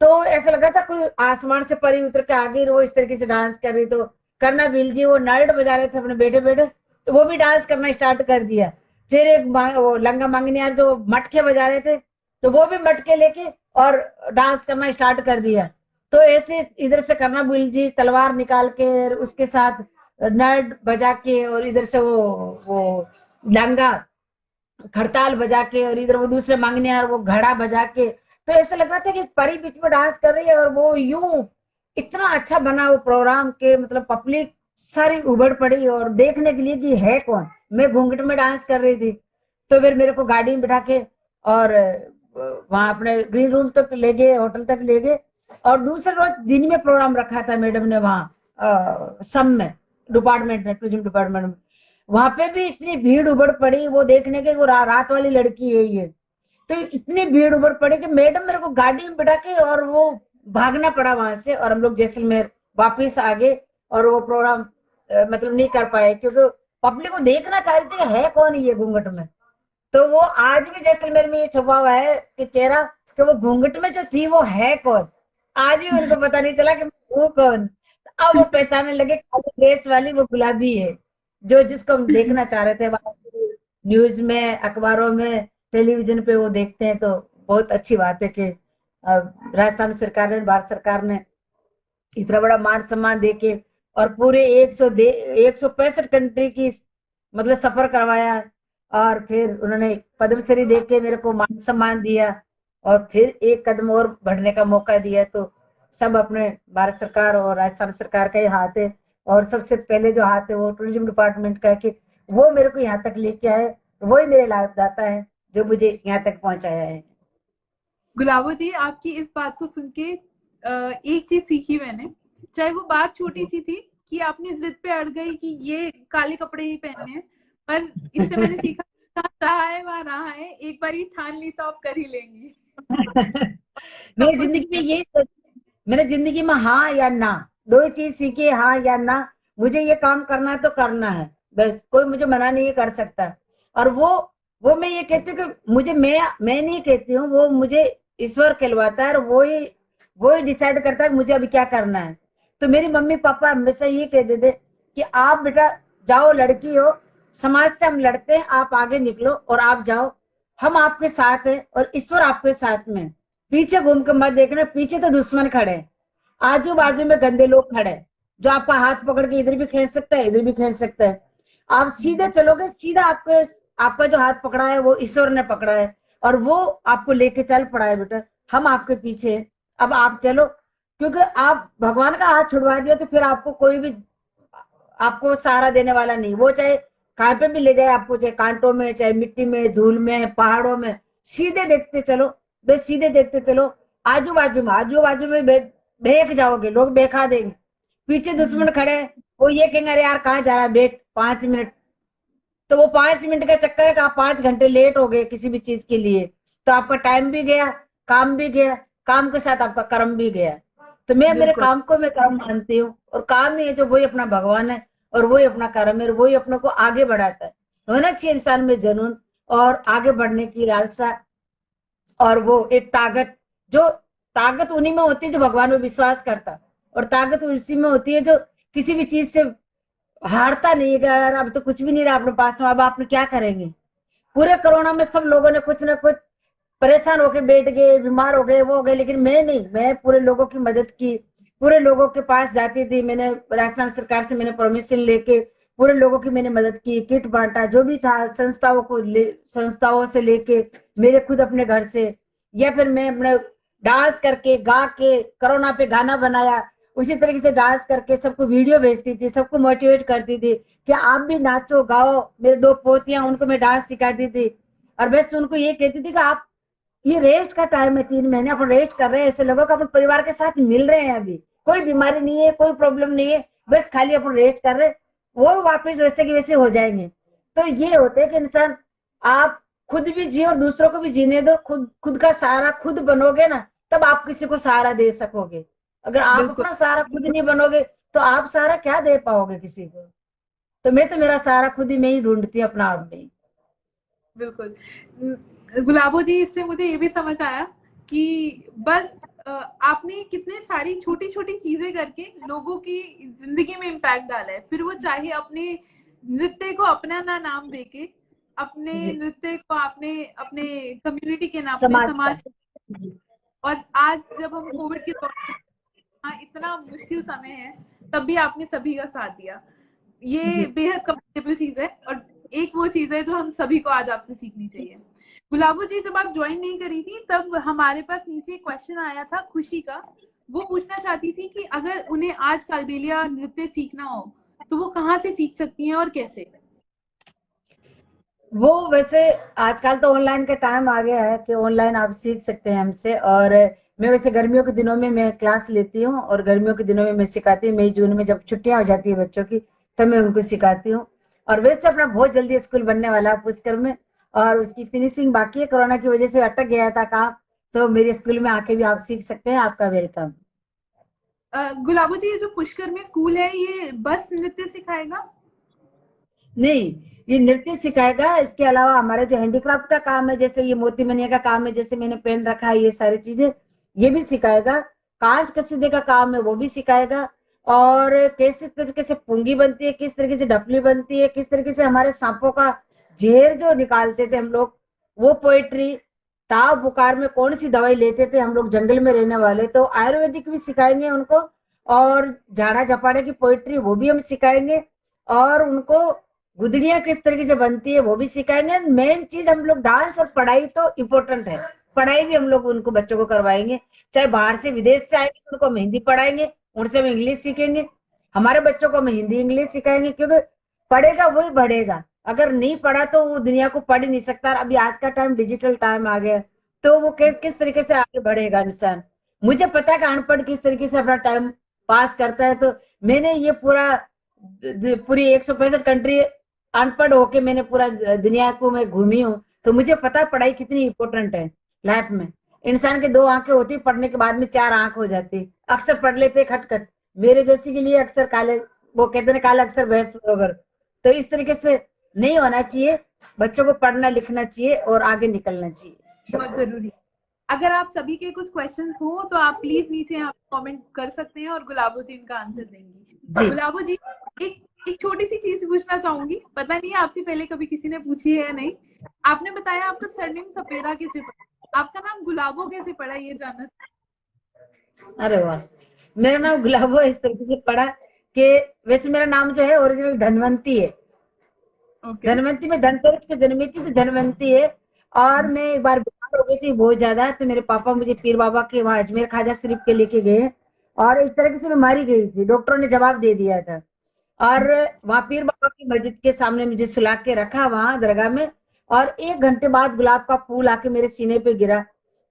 [SPEAKER 2] तो ऐसा लगा था कोई आसमान से परी उतर के आ गई, वो इस तरीके से डांस कर रही। तो करना बिल जी वो नाइट बजा रहे थे अपने बैठे बैठे, तो वो भी डांस करना स्टार्ट कर दिया। फिर एक वो लंगा मांगनियार जो मटके बजा रहे थे, तो वो भी मटके लेके और डांस करना स्टार्ट कर दिया। तो ऐसे इधर से करना बिल जी तलवार निकाल के, उसके साथ नट बजा के, और इधर से वो लंगा खड़ताल बजा के, और इधर वो दूसरे मांगनियार वो घड़ा बजा के। तो ऐसा लग रहा था कि परी बीच में डांस कर रही है, और वो यूं इतना अच्छा बना वो प्रोग्राम के, मतलब पब्लिक सारी उबड़ पड़ी और देखने के लिए कि है कौन। मैं घूंघट में डांस कर रही थी। तो फिर मेरे को गाड़ी में बिठा के और वहां अपने ग्रीन रूम तक ले गए, होटल तक ले गए। और दूसरे रोज दिन में प्रोग्राम रखा था मैडम ने वहाँ सम में, डिपार्टमेंट में, टूरिज्म डिपार्टमेंट में। वहां पे भी इतनी भीड़ उबड़ पड़ी वो देखने के, वो रात वाली लड़की है ये। तो इतनी भीड़ उबड़ पड़ी कि मैडम मेरे को गाड़ी में बिठा के, और वो भागना पड़ा वहां से, और हम लोग जैसलमेर वापिस आ गए। और वो प्रोग्राम मतलब नहीं कर पाए, क्योंकि पब्लिक को देखना चाह रही थी कि है कौन ये घूंघट में। तो वो आज भी जैसलमेर में ये छुपा हुआ है कि चेहरा, कि वो घूंघट में जो थी वो है कौन। आज भी उनको पता नहीं चला कि वो कौन। अब वो पहचानने लगे, काली ड्रेस वाली वो गुलाबी है, जो जिसको हम देखना चाह रहे थे। न्यूज में, अखबारों में, टेलीविजन पे वो देखते हैं। तो बहुत अच्छी बात है कि राजस्थान सरकार ने, भारत सरकार ने इतना बड़ा मान सम्मान देके, और पूरे 165 कंट्री की मतलब सफर करवाया। और फिर उन्होंने पद्मश्री दे के मेरे को मान सम्मान दिया, और फिर एक कदम और बढ़ने का मौका दिया। तो सब अपने भारत सरकार और राजस्थान सरकार का ही हाथ है। और सबसे पहले जो हाथ है वो टूरिज्म डिपार्टमेंट का है, कि वो मेरे को यहाँ तक लेके आए, वही मेरे लाभदाता है जो मुझे यहाँ तक पहुंचाया है।
[SPEAKER 1] गुलाबो जी, आपकी इस बात को सुन के एक चीज सीखी मैंने। चाहे वो बात छोटी सी थी कि आपने जिद पे अड़ गई कि ये काले कपड़े ही पहनने हैं, पर इससे मैंने सीखा जहाँ है वहां रहा है, एक बार ही ठान ली तो आप कर ही लेंगी।
[SPEAKER 2] मेरी जिंदगी में ये, मैंने जिंदगी में हाँ या ना, दो ही चीज सीखी है, हाँ या ना। मुझे ये काम करना है तो करना है, बस कोई मुझे मना नहीं कर सकता। और वो मैं ये कहती हूँ कि मुझे, मैं नहीं कहती हूँ, वो मुझे ईश्वर कहलवाता है, और वो ही डिसाइड करता है कि मुझे अभी क्या करना है। तो मेरी मम्मी पापा हमेशा ये कहते थे कि आप बेटा जाओ, लड़की हो, 2 साल पढ़ लो, उसके बाद अपना काम करो। 2 साल पढ़ लो, उसके बाद अपना काम करो। तो मेरी मम्मी पापा हमेशा ये कहते थे कि आप बेटा जाओ, लड़की हो, 2 साल पढ़ लो, उसके बाद अपना काम करो। 2 साल पढ़ लो, उसके बाद अपना काम करो। तो मेरी मम्मी पापा हमेशा ये कहते थे कि आप बेटा जाओ, लड़की हो, समाज से हम लड़ते हैं, आप आगे निकलो और आप जाओ, हम आपके साथ हैं और ईश्वर आपके साथ में है। पीछे घूम के मत देखना, पीछे तो दुश्मन खड़े हैं, आजू बाजू में गंदे लोग खड़े हैं, जो आपका हाथ पकड़ के इधर भी खींच सकता है, इधर भी खींच सकता है। आप सीधे चलोगे, सीधा आपके, आपका जो हाथ पकड़ा है वो ईश्वर ने पकड़ा है और वो आपको लेके चल पड़ा है बेटा। हम आपके पीछे हैं, अब आप चलो, क्योंकि आप भगवान का हाथ छुड़वा दिया तो फिर आपको कोई भी आपको सहारा देने वाला नहीं। वो चाहे कहाँ पे भी ले जाए आपको, चाहे कांटों में, चाहे मिट्टी में, धूल में, पहाड़ों में, सीधे देखते चलो, बस सीधे देखते चलो। आजू बाजू में बेख जाओगे, लोग बेखा देंगे, पीछे दुश्मन खड़े हैं, वो ये कहेंगे अरे यार कहाँ जा रहा है, बैठ 5 मिनट। तो वो 5 मिनट का चक्कर है कि आप 5 घंटे लेट हो गए किसी भी चीज के लिए, तो आपका टाइम भी गया, काम भी गया, काम के साथ आपका कर्म भी गया। तो मैं मेरे
[SPEAKER 1] बिल्कुल।
[SPEAKER 2] काम को मैं कर्म मानती हूँ, और काम ही है जो वही अपना भगवान है, और वही अपना कर्म है, और वही अपने को आगे बढ़ाता है। होना चाहिए इंसान में जुनून और आगे बढ़ने की लालसा, और वो एक ताकत, जो ताकत उन्हीं में होती है जो भगवान में विश्वास करता, और ताकत उसी में होती है जो किसी भी चीज से हारता नहीं है कि यार अब तो कुछ भी नहीं रहा अपने पास में, अब आपने क्या करेंगे। पूरे कोरोना में सब लोगों ने कुछ ना कुछ परेशान होके बैठ गए, बीमार हो गए, वो हो गए, लेकिन मैं नहीं, मैं पूरे लोगों की मदद की, पूरे लोगों के पास जाती थी, मैंने राजस्थान सरकार से मैंने परमिशन लेके पूरे लोगों की मैंने मदद की, किट बांटा, जो भी था संस्थाओं से लेके, मेरे खुद अपने घर से, या फिर मैं अपने डांस करके गा के कोरोना पे गाना बनाया, उसी तरीके से डांस करके सबको वीडियो भेजती थी, सबको मोटिवेट करती थी कि आप भी नाचो गाओ। मेरे 2 पोतियां, उनको मैं डांस सिखाती थी, और बस उनको ये कहती थी कि आप, ये रेस्ट का टाइम है, 3 महीने अपन रेस्ट कर रहे हैं, ऐसे लोगों को अपन परिवार के साथ मिल रहे हैं, अभी कोई बीमारी नहीं है, कोई प्रॉब्लम नहीं है, बस खाली अपन रेस्ट कर रहे हैं, वो वापस वैसे की वैसे हो जाएंगे। तो ये होते है कि इंसान, आप खुद भी जिए और दूसरों को भी जीने दो, खुद खुद का सहारा खुद बनोगे ना, तब आप किसी को सहारा दे सकोगे। अगर आप
[SPEAKER 1] बिल्कुल।
[SPEAKER 2] अपना सहारा खुद नहीं बनोगे तो आप सहारा क्या दे पाओगे किसी को। तो मैं तो मेरा सहारा खुद ही में ही ढूंढती हूँ, अपना आप में ही।
[SPEAKER 1] बिल्कुल। गुलाबो जी, इससे मुझे ये भी समझ आया कि बस आपने कितने सारी छोटी-छोटी चीज़ें करके लोगों की ज़िंदगी में इम्पैक्ट डाला है। फिर वो चाहे अपने नृत्य को अपना ना नाम देके, अपने
[SPEAKER 2] जी।
[SPEAKER 1] नृत्य को आपने अपने कम्युनिटी के नाम, अपने
[SPEAKER 2] समाज का।
[SPEAKER 1] समाज,
[SPEAKER 2] जी।
[SPEAKER 1] और आज जब हम कोविड के दौर में, हाँ, इतना मुश्किल समय है, तब भी आपने सभी का साथ दिया। ये
[SPEAKER 2] जी।
[SPEAKER 1] बेहद कमेंडेबल चीज़ है, और एक वो चीज़ है जो हम सभी को आज आपसे सीखनी चाहिए। गुलाबो जी, जब आप ज्वाइन नहीं करी थी तब हमारे पास नीचे क्वेश्चन आया था खुशी का। वो पूछना चाहती थी कि अगर उन्हें आज कालबेलिया नृत्य सीखना हो तो वो कहाँ से सीख सकती हैं और कैसे?
[SPEAKER 2] वो वैसे आजकल तो ऑनलाइन का टाइम आ गया है कि ऑनलाइन आप सीख सकते हैं हमसे, और मैं वैसे गर्मियों के दिनों में मैं क्लास लेती हूँ, और गर्मियों के दिनों में मैं सिखाती हूँ, मई जून में जब छुट्टियां हो जाती है बच्चों की, तब मैं उनको सिखाती हूँ। और वैसे अपना बहुत जल्दी स्कूल बनने वाला है पुष्कर में, और उसकी फिनिशिंग बाकी है, कोरोना की वजह से अटक गया था काम। तो मेरे स्कूल में आके भी आप सीख सकते हैं, आपका वेलकम।
[SPEAKER 1] गुलाबो जी, ये जो पुष्कर में स्कूल है ये बस नृत्य सिखाएगा?
[SPEAKER 2] नहीं, ये नृत्य सिखाएगा, इसके अलावा हमारे जो हैंडीक्राफ्ट का काम है, जैसे ये मोती बनिया का काम है, जैसे मैंने पेन रखा है, ये सारी चीजें ये भी सिखाएगा। कांच कसीदे का काम है वो भी सिखाएगा, और कैसे तरीके से पुंगी बनती है, किस तरीके से ढपली बनती है, किस तरीके से हमारे सांपों का जेर जो निकालते थे हम लोग, वो पोएट्री, ताव बुखार में कौन सी दवाई लेते थे हम लोग जंगल में रहने वाले, तो आयुर्वेदिक भी सिखाएंगे उनको, और झाड़ा झपाड़े की पोएट्री वो भी हम सिखाएंगे, और उनको गुदड़ियां किस तरीके से बनती है वो भी सिखाएंगे। मेन चीज हम लोग डांस और पढ़ाई तो इम्पोर्टेंट है, पढ़ाई भी हम लोग उनको बच्चों को करवाएंगे, चाहे बाहर से विदेश से आएंगे तो उनको हम हिंदी पढ़ाएंगे, उनसे हम इंग्लिश सीखेंगे, हमारे बच्चों को हम हिंदी इंग्लिश सिखाएंगे, क्योंकि पढ़ेगा वही बढ़ेगा, अगर नहीं पढ़ा तो वो दुनिया को पढ़ ही नहीं सकता। अभी आज का टाइम डिजिटल टाइम आ गया, तो वो किस तरीके से आगे बढ़ेगा इंसान। मुझे पता है कि अनपढ़ किस तरीके से अपना टाइम पास करता है, तो मैंने ये पूरी 165 कंट्री अनपढ़ होके मैंने पूरा दुनिया को मैं घूमी हूँ, तो मुझे पता है पढ़ाई कितनी इंपॉर्टेंट है लाइफ में। इंसान के 2 आंखें होती, पढ़ने के बाद में 4 आंख हो जाती, अक्सर पढ़ लेते खटखट, मेरे जैसी के लिए अक्सर काले, वो कहते हैं काले अक्सर भैंस बरोबर। तो इस तरीके से नहीं होना चाहिए, बच्चों को पढ़ना लिखना चाहिए और आगे निकलना चाहिए
[SPEAKER 1] बहुत
[SPEAKER 2] सबको।
[SPEAKER 1] जरूरी। अगर आप सभी के कुछ क्वेश्चंस हो तो आप प्लीज नीचे यहाँ कमेंट कर सकते हैं और गुलाबो जी इनका आंसर देंगी।
[SPEAKER 2] जी।
[SPEAKER 1] गुलाबो जी, एक एक छोटी सी चीज पूछना चाहूंगी, पता नहीं आपसे पहले कभी किसी ने पूछी है या नहीं। आपने बताया आपका सरनेम सपेरा कैसे पड़ा, आपका नाम गुलाबो कैसे पड़ा, ये जानना।
[SPEAKER 2] अरे वाह, मेरा नाम गुलाबो इस तरीके से पड़ा कि वैसे मेरा नाम जो है ओरिजिनल धनवंती है।
[SPEAKER 1] ओके।
[SPEAKER 2] धनवंती में धनतेरस पे जन्मी थी तो धनवंती है। और मैं एक बार बीमार हो गई थी बहुत ज्यादा, तो मेरे पापा मुझे पीर बाबा के वहां अजमेर ख्वाजा शरीफ के लेके गए। और इस तरीके से मैं मारी गई थी, डॉक्टरों ने जवाब दे दिया था। और वहां पीर बाबा की मस्जिद के सामने मुझे सुला के रखा वहां दरगाह में। और 1 घंटे बाद गुलाब का फूल आके मेरे सीने पे गिरा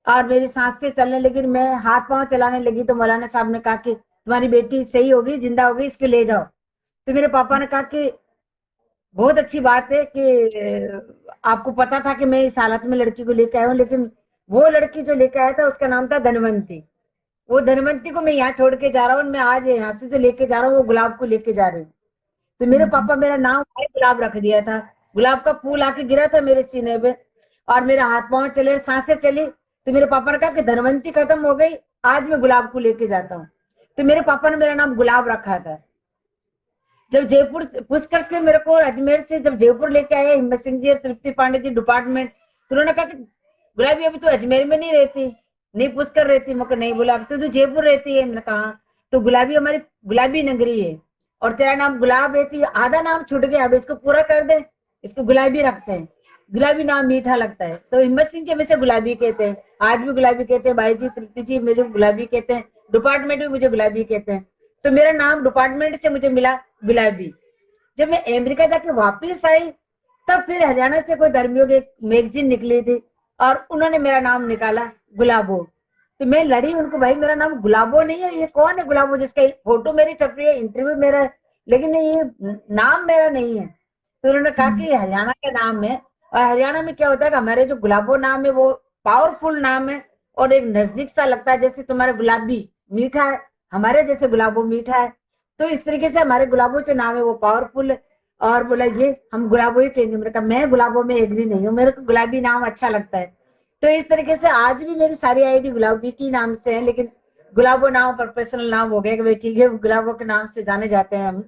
[SPEAKER 2] और मेरी सांसें चलने लगी, मैं हाथ पांव चलाने लगी। तो मौलाना साहब ने कहा कि तुम्हारी बेटी सही होगी, जिंदा होगी, इसको ले जाओ। तो मेरे पापा ने कहा कि बहुत अच्छी बात है कि आपको पता था कि मैं इस हालत में लड़की को लेके आया हूँ, लेकिन वो लड़की जो लेके आया था उसका नाम था धनवंती। वो धनवंती को मैं यहाँ छोड़ के जा रहा हूँ, मैं आज यहाँ से जो लेके जा रहा हूँ वो गुलाब को लेके जा रही हूँ। तो मेरे पापा मेरा नाम भाई गुलाब रख दिया था। गुलाब का फूल आके गिरा था मेरे सीने पे और मेरा हाथ पांव चले, सांसें चली। तो मेरे पापा ने कहा कि धनवंती खत्म हो गई, आज मैं गुलाब को लेके जाता हूँ। तो मेरे पापा ने मेरा नाम गुलाब रखा था। जब जयपुर पुष्कर से मेरे को अजमेर से जब जयपुर लेके आए हिम्मत सिंह जी और तृप्ति पांडे जी डिपार्टमेंट, तो उन्होंने कहा कि गुलाबी अभी तो अजमेर में नहीं रहती, नहीं पुष्कर रहती। मैं नहीं, बोला अब तो जयपुर रहती है। मैंने कहा तो गुलाबी हमारी गुलाबी नगरी है और तेरा नाम गुलाब है, तो आधा नाम छूट गया, अब इसको पूरा कर दे, इसको गुलाबी रखते हैं। गुलाबी नाम मीठा लगता है, तो हिम्मत सिंह जी हमेशा गुलाबी कहते हैं, आज भी गुलाबी कहते हैं। भाई जी तृप्ति जी मुझे गुलाबी कहते हैं, डिपार्टमेंट भी मुझे गुलाबी कहते हैं। तो मेरा नाम डिपार्टमेंट से मुझे मिला गुलाबी। जब मैं अमेरिका जाके वापस आई तब फिर हरियाणा से कोई धर्मियों की एक मैगजीन निकली थी और उन्होंने मेरा नाम निकाला गुलाबो। तो मैं लड़ी उनको, भाई मेरा नाम गुलाबो नहीं है, ये कौन है गुलाबो जिसका फोटो मेरी छप रही है, इंटरव्यू मेरा है, लेकिन ये नाम मेरा नहीं है। तो उन्होंने कहा कि हरियाणा का नाम है। और हरियाणा में क्या होता है कि हमारे जो गुलाबो नाम है वो पावरफुल नाम है और एक नजदीक सा लगता है, जैसे तुम्हारा गुलाबी मीठा है, हमारे जैसे गुलाबो मीठा है। तो इस तरीके से हमारे गुलाबो जो नाम है वो पावरफुल है। और बोला ये हम गुलाबो ही कहेंगे। मैंने कहा मैं गुलाबो में एग्री नहीं हूँ, मेरे को गुलाबी नाम अच्छा लगता है। तो इस तरीके से आज भी मेरी सारी आईडी गुलाबी की नाम से है, लेकिन गुलाबो नाम प्रोफेशनल नाम हो गया कि भाई ठीक है गुलाबो के नाम से जाने जाते हैं हम।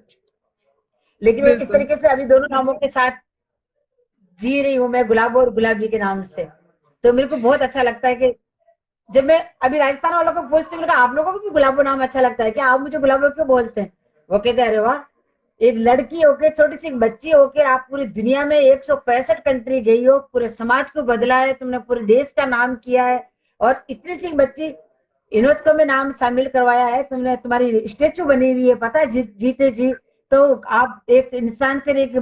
[SPEAKER 2] लेकिन मैं इस
[SPEAKER 1] बिल्कुल।
[SPEAKER 2] तरीके से अभी दोनों नामों के साथ जी रही हूँ, मैं गुलाबो और गुलाबी के नाम से। तो मेरे को बहुत अच्छा लगता है कि जब मैं अभी राजस्थान वालों को पूछती हूँ आप लोगों को भी गुलाबो नाम अच्छा लगता है क्या, आप मुझे गुलाबो क्यों बोलते हैं? वो कहते हैं अरे वाह, एक लड़की होके, छोटी सी बच्ची होके आप पूरी दुनिया में 165 कंट्री गई हो, पूरे समाज को बदला है तुमने, पूरे देश का नाम किया है। और इतनी सी बच्ची यूनेस्को में नाम शामिल करवाया है तुमने, तुम्हारी स्टेचू बनी हुई है, पता है जीते जी। तो आप एक इंसान से, एक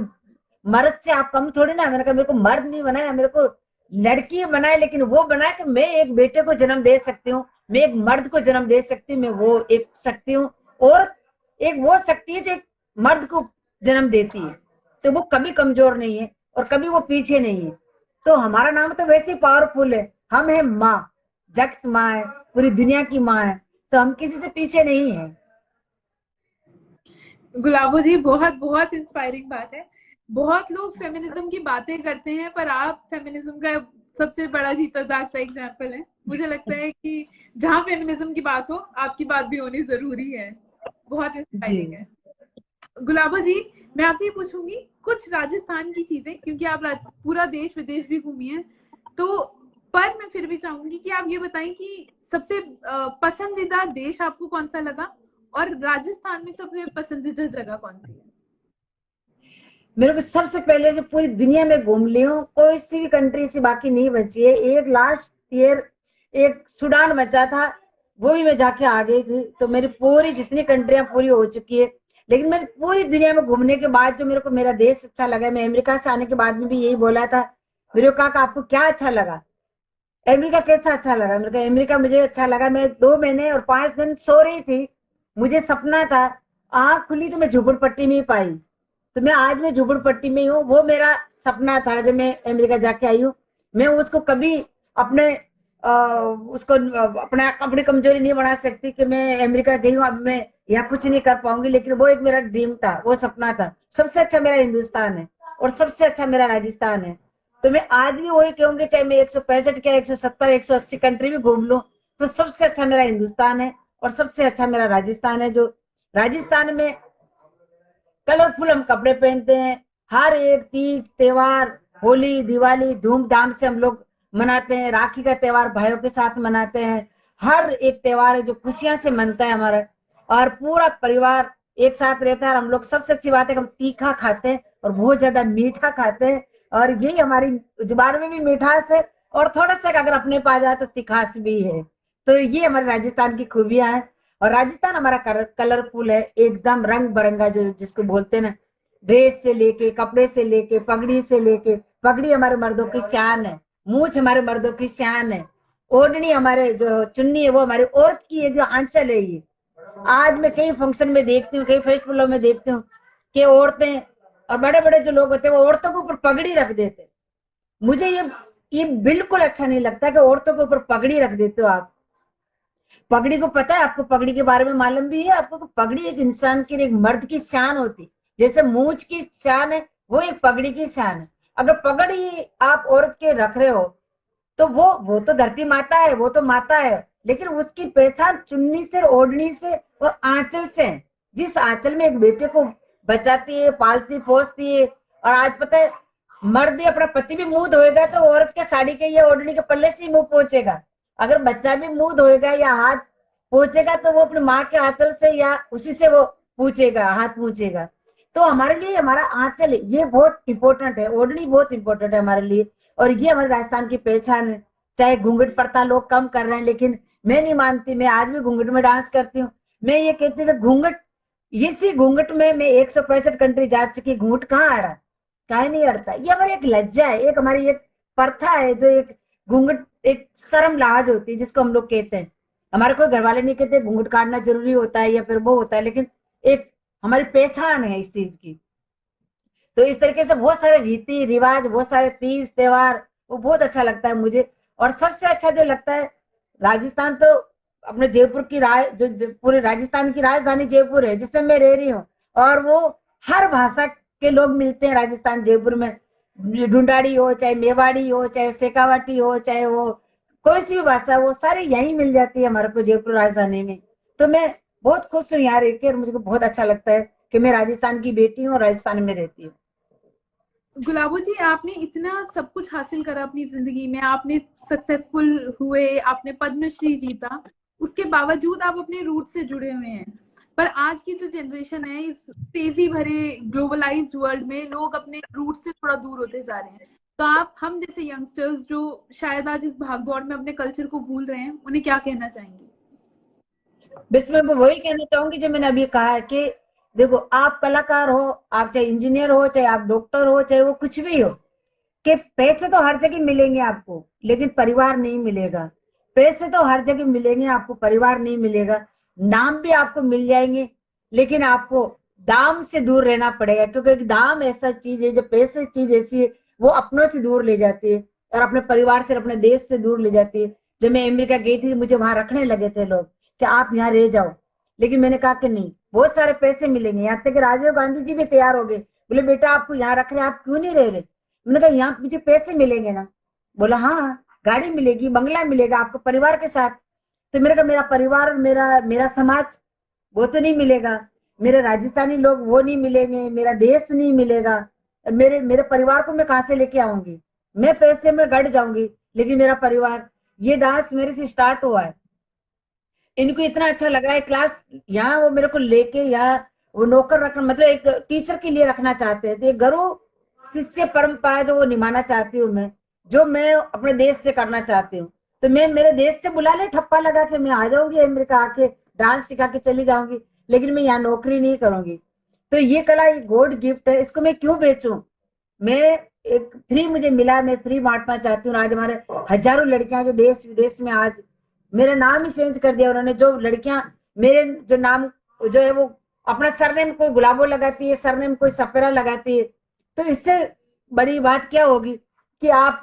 [SPEAKER 2] मर्द से आप कम थोड़ी ना। मैंने कहा मेरे को मर्द नहीं बनाया, मेरे को लड़की बनाए, लेकिन वो बनाए कि मैं एक बेटे को जन्म दे सकती हूँ, मैं एक मर्द को जन्म दे सकती हूँ, मैं वो एक शक्ति हूँ। और एक वो शक्ति है जो एक मर्द को जन्म देती है, तो वो कभी कमजोर नहीं है और कभी वो पीछे नहीं है। तो हमारा नाम तो वैसे ही पावरफुल है, हम है माँ, जगत माँ है, पूरी दुनिया की माँ है, तो हम किसी से पीछे नहीं है।
[SPEAKER 1] गुलाबो जी बहुत बहुत इंस्पायरिंग बात है। बहुत लोग फेमिनिज्म की बातें करते हैं पर आप फेमिनिज्म का सबसे बड़ा जीता जागता एग्जाम्पल है। मुझे लगता है कि जहाँ फेमिनिज्म की बात हो आपकी बात भी होनी जरूरी है। बहुत
[SPEAKER 2] जी
[SPEAKER 1] इंस्पायरिंग है। गुलाबो जी, मैं आपसे ये पूछूंगी कुछ राजस्थान की चीजें, क्योंकि आप पूरा देश विदेश भी घूमी हैं, तो पर मैं फिर भी चाहूंगी कि आप ये बताएं कि सबसे पसंदीदा देश आपको कौन सा लगा और राजस्थान में सबसे पसंदीदा जगह कौन सी है?
[SPEAKER 2] मेरे को सबसे पहले जो पूरी दुनिया में घूम ली हूँ, कोई सी भी कंट्री से बाकी नहीं बची है। एक लास्ट ईयर एक सूडान बचा था, वो भी मैं जाके आ गई थी। तो मेरी पूरी जितनी कंट्रियां पूरी हो चुकी है। लेकिन मैं पूरी दुनिया में घूमने के बाद जो मेरे को मेरा देश अच्छा लगा, मैं अमेरिका से आने के बाद में भी यही बोला था। मेरे को कहा कि आपको क्या अच्छा लगा, अमेरिका कैसा अच्छा लगा? मेरे को अमेरिका मुझे अच्छा लगा। मैं 2 महीने और 5 दिन सो रही थी, मुझे सपना था, आँख खुली तो मैं झुपड़पट्टी में ही पाई। तो मैं आज में झुपड़पट्टी में ही हूँ, वो मेरा सपना था जब मैं अमेरिका जाके आई हूँ। मैं उसको कभी अपने उसको अपना अपनी कमजोरी नहीं बना सकती कि मैं अमेरिका गई हूँ अब मैं यहाँ कुछ नहीं कर पाऊंगी, लेकिन वो एक मेरा ड्रीम था, वो सपना था। सबसे अच्छा मेरा हिंदुस्तान है और सबसे अच्छा मेरा राजस्थान है। तो मैं आज भी वही कहूंगी, चाहे मैं 165 क्या 170 180 कंट्री भी घूम लूं, तो सबसे अच्छा मेरा हिंदुस्तान है और सबसे अच्छा मेरा राजस्थान है। जो राजस्थान में कलरफुल हम कपड़े पहनते हैं। हर एक तीज त्योहार, होली, दिवाली धूमधाम से हम लोग मनाते हैं। राखी का त्योहार भाइयों के साथ मनाते हैं। हर एक त्योहार है जो खुशियां से मनता है हमारा, और पूरा परिवार एक साथ रहता है। हम लोग सबसे अच्छी बात है कि हम तीखा खाते हैं और बहुत ज्यादा मीठा खाते हैं, और यही हमारी जुबान में भी मिठास है, और थोड़ा सा अगर अपने पा जाए तो तिखास भी है। तो ये हमारे राजस्थान की खूबियां हैं। और राजस्थान हमारा कलरफुल है, एकदम रंग बिरंगा, जो जिसको बोलते हैं ना, ड्रेस से लेके, कपड़े से लेके, पगड़ी से लेके। पगड़ी हमारे मर्दों की शान है, मूछ हमारे मर्दों की शान है, ओढ़नी हमारे जो चुन्नी है वो हमारी औरत की है, जो आंचल है ये। आज मैं कई फंक्शन में देखती हूँ, कई फेस्टिवलों में देखती हूँ कि औरतें और बड़े बड़े जो लोग होते हैं वो औरतों के ऊपर पगड़ी रख देते हैं। मुझे ये बिल्कुल अच्छा नहीं लगता कि औरतों के ऊपर पगड़ी रख देते हो आप। पगड़ी को पता है आपको, पगड़ी के बारे में मालूम भी है आपको? पगड़ी एक इंसान की, एक मर्द की शान होती, जैसे मूछ की शान है वो एक पगड़ी की शान है। अगर पगड़ी आप औरत के रख रहे हो तो वो तो धरती माता है, वो तो माता है, लेकिन उसकी पहचान चुन्नी से, ओढ़नी से और आंचल से है। जिस आंचल में एक बेटे को बचाती है, पालती पोसती है। और आज पता है, मर्द अपना पति भी मुंह धोएगा तो औरत के साड़ी के या ओढ़नी के पल्ले से ही मुंह पोंछेगा। अगर बच्चा भी मुंह धोएगा या हाथ पोंछेगा तो वो अपनी माँ के आंचल से या उसी से वो पूछेगा, हाथ पूछेगा। तो हमारे लिए हमारा आंचल ये बहुत इंपॉर्टेंट है, ओढ़नी बहुत इंपॉर्टेंट है हमारे लिए। और ये हमारे राजस्थान की पहचान है। चाहे घूंघट प्रथा लोग कम कर रहे हैं, लेकिन मैं नहीं मानती, मैं आज भी घूंघट में डांस करती हूँ। मैं ये कहती हूँ कि घूंघट, इसी घूंघट में मैं 165 कंट्री जा चुकी, घूंघट कहाँ आ रहा, काहे नहीं अड़ता। ये हमारी एक लज्जा है, एक हमारी एक प्रथा है, जो एक घूंघट एक शर्म लाज होती है जिसको हम लोग कहते हैं। हमारे कोई घर वाले नहीं कहते घूंघट काटना जरूरी होता है या फिर वो होता है, लेकिन एक हमारी पहचान है इस चीज की। तो इस तरीके से बहुत सारे रीति रिवाज, बहुत सारे तीज त्योहार, वो बहुत अच्छा लगता है मुझे। और सबसे अच्छा जो लगता है, राजस्थान तो अपने जयपुर की जो पूरे राजस्थान की राजधानी जयपुर है जिसमें मैं रह रही हूँ। और वो हर भाषा के लोग मिलते हैं राजस्थान जयपुर में। ढूंढाड़ी हो, चाहे मेवाड़ी हो, चाहे शेखावाटी हो, चाहे वो कोई सी भी भाषा, वो सारी यही मिल जाती है हमारे को जयपुर राजधानी में। तो मैं बहुत खुश हूँ यहाँ रह के, और मुझे बहुत अच्छा लगता है कि मैं राजस्थान की बेटी हूँ और राजस्थान में रहती हूँ।
[SPEAKER 1] गुलाबो जी, आपने इतना सब कुछ हासिल करा अपनी जिंदगी में, आपने सक्सेसफुल हुए, आपने पद्मश्री जीता, उसके बावजूद आप अपने रूट से जुड़े हुए हैं। पर आज की जो जनरेशन है, इस तेजी भरे ग्लोबलाइज्ड वर्ल्ड में लोग अपने रूट से थोड़ा दूर होते जा रहे हैं। तो आप हम जैसे यंगस्टर्स जो शायद आज इस भागदौड़ में अपने कल्चर को भूल रहे हैं, उन्हें क्या कहना चाहेंगे?
[SPEAKER 2] बस मैं वही कहना चाहूंगी जो मैंने अभी कहा है कि देखो, आप कलाकार हो, आप चाहे इंजीनियर हो, चाहे आप डॉक्टर हो, चाहे वो कुछ भी हो, कि पैसे तो हर जगह मिलेंगे आपको, लेकिन परिवार नहीं मिलेगा। पैसे तो हर जगह मिलेंगे आपको, परिवार नहीं मिलेगा। नाम भी आपको मिल जाएंगे, लेकिन आपको दाम से दूर रहना पड़ेगा, क्योंकि दाम ऐसा चीज है, जो पैसे चीज ऐसी है, वो अपनों से दूर ले जाती है और अपने परिवार से, अपने देश से दूर ले जाती है। जब मैं अमेरिका गई थी, मुझे वहां रखने लगे थे लोग कि आप यहाँ रह जाओ, लेकिन मैंने कहा कि नहीं, बहुत सारे पैसे मिलेंगे। यहाँ तक कि राजीव गांधी जी भी तैयार हो गए, बोले बेटा आपको यहाँ रख रहे हैं, आप क्यों नहीं रह रहे? मैंने कहा यहाँ मुझे पैसे मिलेंगे ना। बोला हाँ, गाड़ी मिलेगी, बंगला मिलेगा आपको परिवार के साथ। तो मेरे का मेरा परिवार, मेरा मेरा समाज, वो तो नहीं मिलेगा। मेरे राजस्थानी लोग वो नहीं मिलेंगे, मेरा देश नहीं मिलेगा। मेरे मेरे परिवार को मैं कहाँ से लेके आऊंगी? मैं पैसे में गड़ जाऊंगी, लेकिन मेरा परिवार, ये डांस मेरे से स्टार्ट हुआ है, इनको इतना अच्छा लग रहा है क्लास, यहाँ वो मेरे को लेके यहाँ वो नौकर रखना, मतलब एक टीचर के लिए रखना चाहते हैं। तो ये गुरु शिष्य परंपरा जो वो निभाना चाहती हूँ मैं, जो मैं अपने देश से करना चाहती हूँ। तो मैं मेरे देश से बुला ले, ठप्पा लगा के मैं आ जाऊंगी अमेरिका, आके डांस सिखा के चली जाऊंगी, लेकिन मैं यहाँ नौकरी नहीं करूंगी। तो ये कला एक गॉड गिफ्ट है, इसको मैं क्यों बेचूं? मैं एक फ्री मुझे मिला, मैं फ्री बांटना चाहती हूँ। आज हमारे हजारों लड़कियां जो देश विदेश में, आज मेरा नाम ही चेंज कर दिया उन्होंने। जो लड़कियां मेरे जो नाम जो है वो अपना सरनेम कोई गुलाबो लगाती है, सरनेम कोई सपेरा लगाती है। तो इससे बड़ी बात क्या होगी कि आप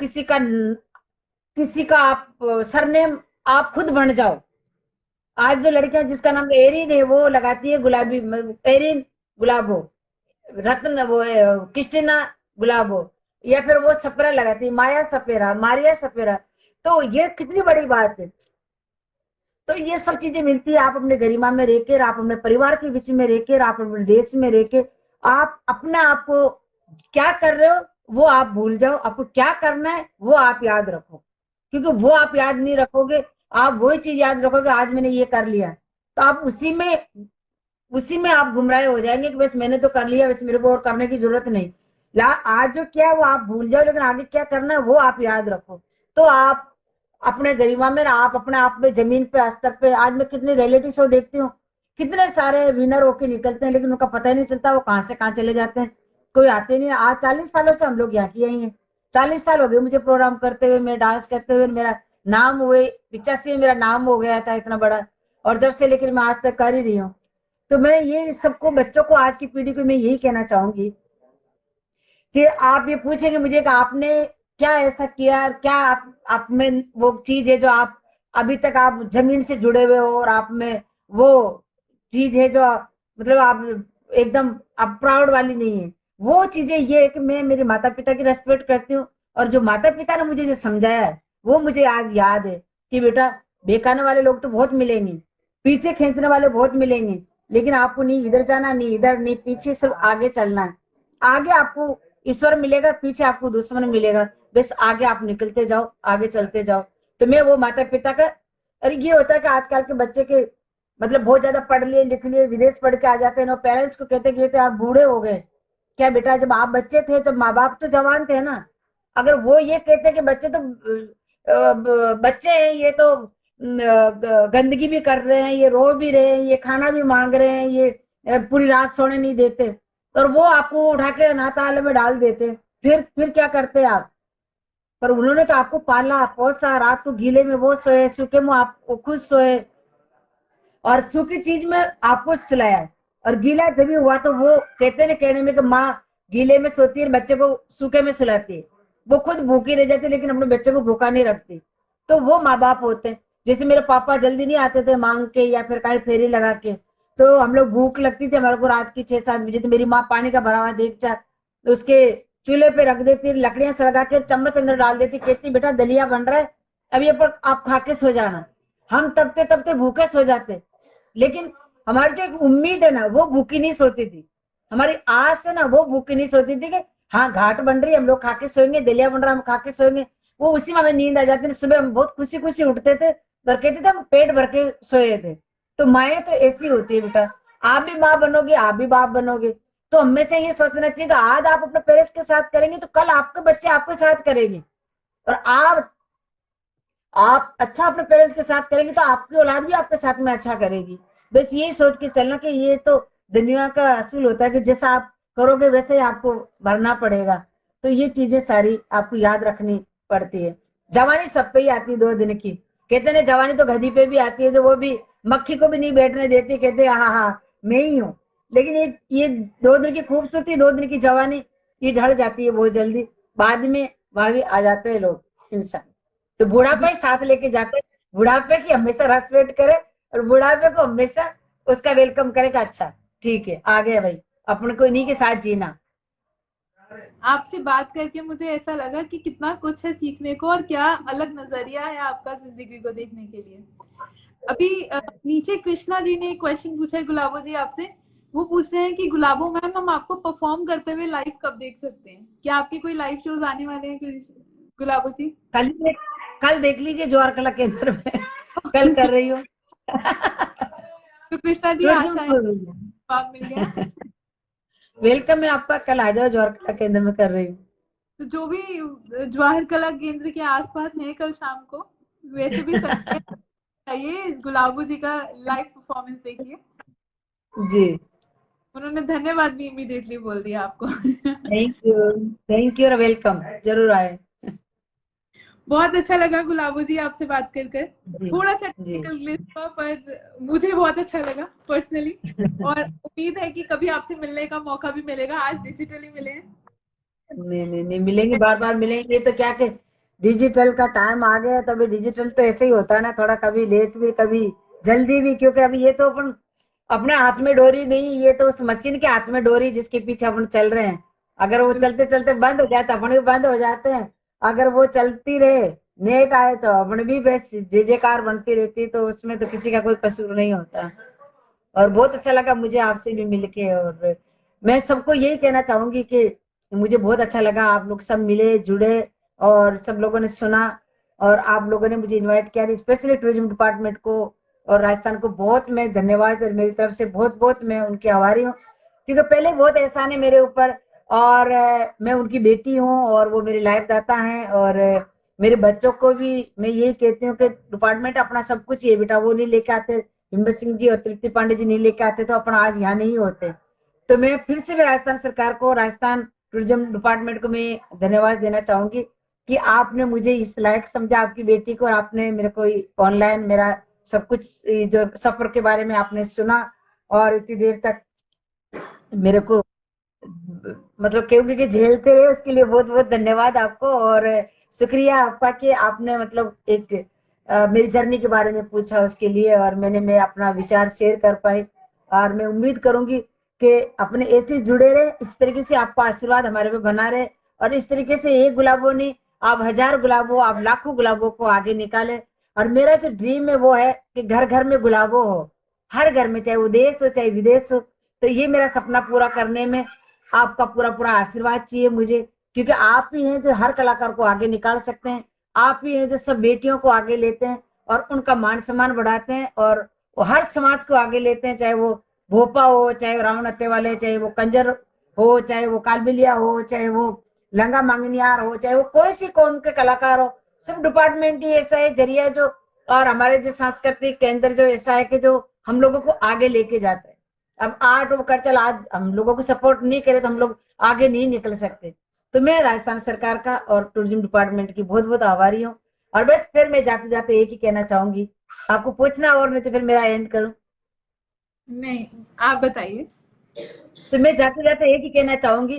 [SPEAKER 2] किसी का आप सरनेम आप खुद बन जाओ। आज जो लड़कियां जिसका नाम एरिन है वो लगाती है गुलाबी, एरिन गुलाबो, रत्न वो क्रिस्टीना गुलाबो, या फिर वो सपेरा लगाती है, माया सपेरा, मारिया सपेरा। तो ये कितनी बड़ी बात है। तो ये सब चीजें मिलती है, आप अपने गरिमा में रहकर, आप अपने परिवार के बीच में रहकर, आप अपने देश में रहकर, आप अपने आप को क्या कर रहे हो वो आप भूल जाओ, आपको क्या करना है वो आप याद रखो, क्योंकि वो आप याद नहीं रखोगे, आप वही चीज याद रखोगे आज मैंने ये कर लिया, तो आप उसी में आप गुमराह हो जाएंगे कि बस मैंने तो कर लिया, बस मेरे को और करने की जरूरत नहीं। आज जो क्या है वो आप भूल जाओ, लेकिन आगे क्या करना है वो आप याद रखो। तो आप अपने गरिमा में, आप अपने आप में जमीन पे स्तर पे, आज मैं कितने रियलिटी शो देखती हूँ, कितने सारे विनर होके निकलते हैं, लेकिन उनका पता ही नहीं चलता वो कहाँ से कहाँ चले जाते हैं, कोई आते नहीं। आज 40 सालों से हम लोग यहाँ किए ही हैं, 40 साल हो गए मुझे प्रोग्राम करते हुए, मैं डांस करते हुए, मेरा नाम हुए 85 में मेरा नाम हो गया था इतना बड़ा, और जब से लेकर मैं आज तक कर ही रही हूँ। तो मैं ये सबको, बच्चों को, आज की पीढ़ी को मैं यही कहना चाहूंगी कि आप ये पूछेंगे मुझे कि आपने क्या ऐसा किया, क्या आप में वो चीज है जो आप अभी तक आप जमीन से जुड़े हुए हो, और आप में वो चीज है जो मतलब आप एकदम आप प्राउड वाली नहीं है। वो चीजें ये है कि मैं मेरे माता पिता की रेस्पेक्ट करती हूँ, और जो माता पिता ने मुझे जो समझाया है वो मुझे आज याद है कि बेटा, बेकाने वाले लोग तो बहुत मिलेंगे, पीछे खींचने वाले बहुत मिलेंगे, लेकिन आपको नहीं इधर जाना, नहीं इधर, नहीं पीछे, सब आगे चलना है। आगे आपको ईश्वर मिलेगा, पीछे आपको दुश्मन मिलेगा, बस आगे आप निकलते जाओ, आगे चलते जाओ। तो मैं वो माता पिता का, अरे ये होता है कि आजकल के बच्चे के मतलब बहुत ज्यादा पढ़ लिए लिख लिए विदेश पढ़ के आ जाते हैं, पेरेंट्स को कहते कि ये तो आप बूढ़े हो गए। क्या बेटा, जब आप बच्चे थे तो माँ बाप तो जवान थे ना। अगर वो ये कहते कि बच्चे तो बच्चे हैं, ये तो गंदगी भी कर रहे हैं, ये रो भी रहे हैं, ये खाना भी मांग रहे हैं, ये पूरी रात सोने नहीं देते, और वो आपको उठा के अनाथालय में डाल देते, फिर क्या करते आप? पर उन्होंने तो आपको पाला पोसा, रात को गीले में वो सोए, सूखे में आपको खुद सोए, और सूखी चीज में आपको सुलाया, और गीला जब भी हुआ तो वो कहते ना कहने में कि माँ गीले में सोती है, बच्चे को सूखे में सुलाती है, वो खुद भूखी रह जाती लेकिन अपने बच्चे को भूखा नहीं रखती। तो वो माँ बाप होते हैं। जैसे मेरे पापा जल्दी नहीं आते थे मांग के या फिर कहीं फेरी लगा के, तो हम लोग भूख लगती थी हमारे को रात की 6-7 बजे, तो मेरी माँ पानी का भरा हुआ देगचा तो उसके चूल्हे पे रख देती, लकड़ियां सलगा के चम्मच अंदर डाल देती, कहती बेटा दलिया बन रहा है, अब ये पर आप खा के सो जाना। हम तबते तबते भूखे सो जाते, लेकिन हमारी जो एक उम्मीद है ना वो भूखी नहीं सोती थी, हमारी आस है ना वो भूखी नहीं सोती थी कि हाँ घाट बन रही है हम लोग खा के सोएंगे, दलिया बन रहा है हम खा के सोएंगे। वो उसी में हमें नींद आ जाती थी, सुबह हम बहुत खुशी खुशी उठते थे और कहते थे हम पेट भर के सोए थे। तो माएँ तो ऐसी होती है बेटा, आप भी माँ बनोगे, आप भी बाप बनोगे, तो हमेशा ये सोचना चाहिए कि आज आप अपने पेरेंट्स के साथ करेंगे तो कल आपके बच्चे आपके साथ करेंगे, और आप अच्छा अपने पेरेंट्स के साथ करेंगे तो आपकी औलाद भी आपके साथ में अच्छा करेगी। बस यही सोच के चलना कि ये तो दुनिया का असूल होता है कि जैसा आप करोगे वैसे ही आपको भरना पड़ेगा। तो ये चीजें सारी आपको याद रखनी पड़ती है। जवानी सब पे ही आती है 2 दिन की, कहते ना जवानी तो गधी पे भी आती है, जो वो भी मक्खी को भी नहीं बैठने देती, कहते हाँ हाँ मैं ही हूँ। लेकिन ये 2 दिन की खूबसूरती, 2 दिन की जवानी, ये ढल जाती है बहुत जल्दी, बाद में वहां आ जाते हैं लोग इंसान। तो बुढ़ापा ही साथ लेके जाते हैं, बुढ़ापे की हमेशा रेस्पेक्ट करे, और बुढ़ापे को हमेशा उसका वेलकम करेगा, अच्छा ठीक है आ गया भाई, अपने को इन्हीं के साथ जीना।
[SPEAKER 1] आपसे बात करके मुझे ऐसा लगा कि कितना कुछ है सीखने को और क्या अलग नजरिया है आपका जिंदगी को देखने के लिए। अभी नीचे कृष्णा जी ने एक क्वेश्चन पूछा है गुलाबो जी आपसे। वो पूछ रहे हैं कि गुलाबो मैम हम आपको परफॉर्म करते हुए लाइव कब देख सकते हैं? क्या आपके कोई लाइव शोज आने वाले हैं गुलाबो जी?
[SPEAKER 2] कल कल देख लीजिए ज्वार कला केंद्र में कल कर रही हूँ।
[SPEAKER 1] तो कृष्णा जी आशा है जवाब मिल गया।
[SPEAKER 2] वेलकम है आपका, कल आ जाओ ज्वार कला केंद्र में कर रही हूँ।
[SPEAKER 1] तो जो भी जवाहर कला केंद्र के आसपास हैं कल शाम को, वैसे भी सकते हैं, गुलाबो जी का लाइव परफॉर्मेंस देखिए।
[SPEAKER 2] जी
[SPEAKER 1] उन्होंने धन्यवाद भी इमीडिएटली बोल दिया आपको।
[SPEAKER 2] थैंक यू और वेलकम, जरूर आए।
[SPEAKER 1] बहुत अच्छा लगा गुलाबो जी आपसे बात कर
[SPEAKER 2] जी
[SPEAKER 1] थोड़ा सा
[SPEAKER 2] जी
[SPEAKER 1] टेक्निकल ग्लिच हुआ पर मुझे बहुत अच्छा लगा पर्सनली, और उम्मीद है कि कभी आपसे मिलने का मौका भी मिलेगा। आज डिजिटली मिले हैं।
[SPEAKER 2] नहीं नहीं नहीं, मिलेंगे, बार बार मिलेंगे। ये तो क्या कि डिजिटल का टाइम आ गया, तो अभी डिजिटल तो ऐसे ही होता है ना, थोड़ा कभी लेट भी कभी जल्दी भी, क्योंकि अभी ये तो अपन अपने हाथ में डोरी नहीं, ये तो उस मशीन के हाथ में डोरी जिसके पीछे अपन चल रहे हैं। अगर वो चलते चलते बंद हो जाए तो अपन भी बंद हो जाते हैं, अगर वो चलती रहे, नेट आए तो अपन भी बस जय जयकार बनती रहती, तो उसमें तो किसी का कोई कसूर नहीं होता। और बहुत अच्छा लगा मुझे आपसे भी मिलके, और मैं सबको यही कहना चाहूंगी कि मुझे बहुत अच्छा लगा, आप लोग सब मिले जुड़े और सब लोगों ने सुना, और आप लोगों ने मुझे इनवाइट किया, स्पेशली टूरिज्म डिपार्टमेंट को और राजस्थान को बहुत मैं धन्यवाद, और मेरी तरफ से बहुत बहुत मैं उनके आभारी हूँ, क्योंकि पहले बहुत एहसान है मेरे ऊपर, और मैं उनकी बेटी हूँ और वो मेरे लाइफ दाता हैं, और मेरे बच्चों को भी मैं यही कहती हूँ कि डिपार्टमेंट अपना सब कुछ है बेटा, वो नहीं लेके आते, हिम्मत सिंह जी और तृप्ति पांडे जी नहीं लेके आते तो अपना आज यहाँ नहीं होते। तो मैं फिर से राजस्थान सरकार को, राजस्थान टूरिज्म डिपार्टमेंट को मैं धन्यवाद देना चाहूंगी कि आपने मुझे इस लायक समझा, आपकी बेटी को, और आपने मेरे को ऑनलाइन मेरा सब कुछ जो सफर के बारे में आपने सुना, और इतनी देर तक मेरे को मतलब क्योंकि कि झेलते रहे, उसके लिए बहुत बहुत धन्यवाद आपको, और शुक्रिया आपका कि आपने मतलब एक मेरी जर्नी के बारे में पूछा उसके लिए, और मैं अपना विचार शेयर कर पाई, और मैं उम्मीद करूंगी कि अपने ऐसे जुड़े रहे, इस तरीके से आपका आशीर्वाद हमारे पे बना रहे, और इस तरीके से एक गुलाबों नहीं, आप हजार गुलाबों, आप लाखों गुलाबों को आगे निकाले। और मेरा जो ड्रीम है वो है कि घर घर में गुलाबों हो, हर घर में, चाहे वो देश हो चाहे विदेश हो। तो ये मेरा सपना पूरा करने में आपका पूरा पूरा आशीर्वाद चाहिए मुझे, क्योंकि आप ही हैं जो हर कलाकार को आगे निकाल सकते हैं, आप ही हैं जो सब बेटियों को आगे लेते हैं और उनका मान सम्मान बढ़ाते हैं, और वो हर समाज को आगे लेते हैं, चाहे वो भोपा हो, चाहे वो रावण हत्ते वाले, चाहे वो कंजर हो, चाहे वो कालबिलिया हो, चाहे वो लंगा मांगनियार हो, चाहे वो कोई सी कौम के कलाकार हो, सब डिपार्टमेंट ही ऐसा है जरिया जो, और हमारे जो सांस्कृतिक केंद्र जो ऐसा है कि जो हम लोगों को आगे लेके जाता है। अब आर्ट और कल्चर आज हम लोगों को सपोर्ट नहीं करे तो हम लोग आगे नहीं निकल सकते। तो मैं राजस्थान सरकार का और टूरिज्म डिपार्टमेंट की बहुत बहुत आभारी हूँ। और बस फिर मैं जाते जाते एक ही कहना चाहूंगी, आपको पूछना और मैं तो फिर मेरा एंड करूं।
[SPEAKER 1] नहीं, आप बताइए।
[SPEAKER 2] तो मैं जाते जाते एक ही कहना चाहूंगी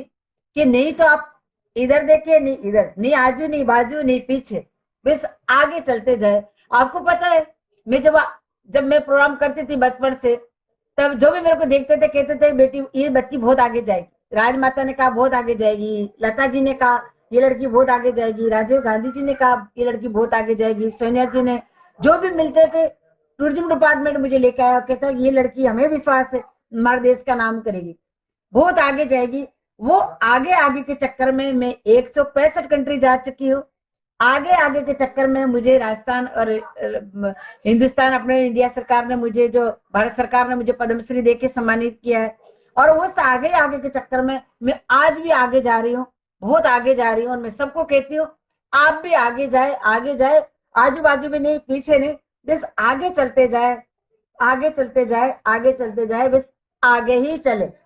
[SPEAKER 2] कि नहीं तो आप इधर देखिए, नहीं इधर, नहीं आजू नहीं बाजू नहीं पीछे, बस आगे चलते जाए। आपको पता है, मैं जब मैं प्रोग्राम करती थी बचपन से, तब जो भी मेरे को देखते थे कहते थे बेटी ये बच्ची बहुत आगे जाएगी, राजमाता ने कहा बहुत आगे जाएगी, लता जी ने कहा ये लड़की बहुत आगे जाएगी, राजीव गांधी जी ने कहा ये लड़की बहुत आगे जाएगी, सोनिया जी ने, जो भी मिलते थे टूरिज्म डिपार्टमेंट मुझे लेकर आया, कहता ये लड़की हमें विश्वास है हमारे देश का नाम करेगी, बहुत आगे जाएगी। वो आगे आगे के चक्कर में मैं 165 कंट्री जा चुकी हूँ। आगे आगे के चक्कर में मुझे राजस्थान और हिंदुस्तान, अपने इंडिया सरकार ने मुझे, जो भारत सरकार ने मुझे पद्मश्री देके सम्मानित किया है, और उस आगे आगे के चक्कर में मैं आज भी आगे जा रही हूँ, बहुत आगे जा रही हूँ। और मैं सबको कहती हूँ आप भी आगे जाए, आगे जाए, आजू बाजू में नहीं पीछे नहीं, बस आगे चलते जाए, आगे चलते जाए, आगे चलते जाए, बस आगे ही चले।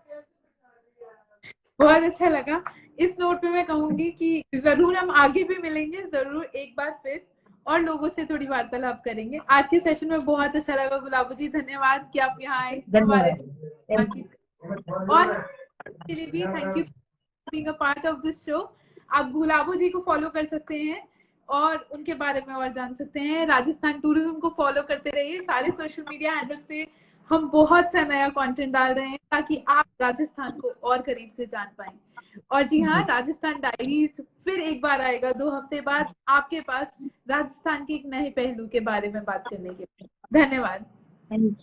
[SPEAKER 1] बहुत अच्छा लगा। इस नोट पे मैं कहूंगी कि जरूर हम आगे भी मिलेंगे, जरूर एक बार फिर और लोगों से थोड़ी वार्तालाप करेंगे। आज के सेशन में बहुत अच्छा लगा गुलाबो जी, धन्यवाद कि आप यहाँ आए हमारे
[SPEAKER 2] धन्यवाद।
[SPEAKER 1] साथ
[SPEAKER 2] थैंक
[SPEAKER 1] बातचीत करें। और के लिए भी thank you being a part of this show. आप गुलाबो जी को फॉलो कर सकते हैं और उनके बारे में और जान सकते हैं। राजस्थान टूरिज्म को फॉलो करते रहिए, सारे सोशल मीडिया हैंडल्स पे हम बहुत सा नया कंटेंट डाल रहे हैं ताकि आप राजस्थान को और करीब से जान पाएं। और जी हाँ, राजस्थान डायरीज फिर एक बार आएगा 2 हफ्ते बाद आपके पास, राजस्थान के एक नए पहलू के बारे में बात करने के लिए। धन्यवाद।
[SPEAKER 2] यू।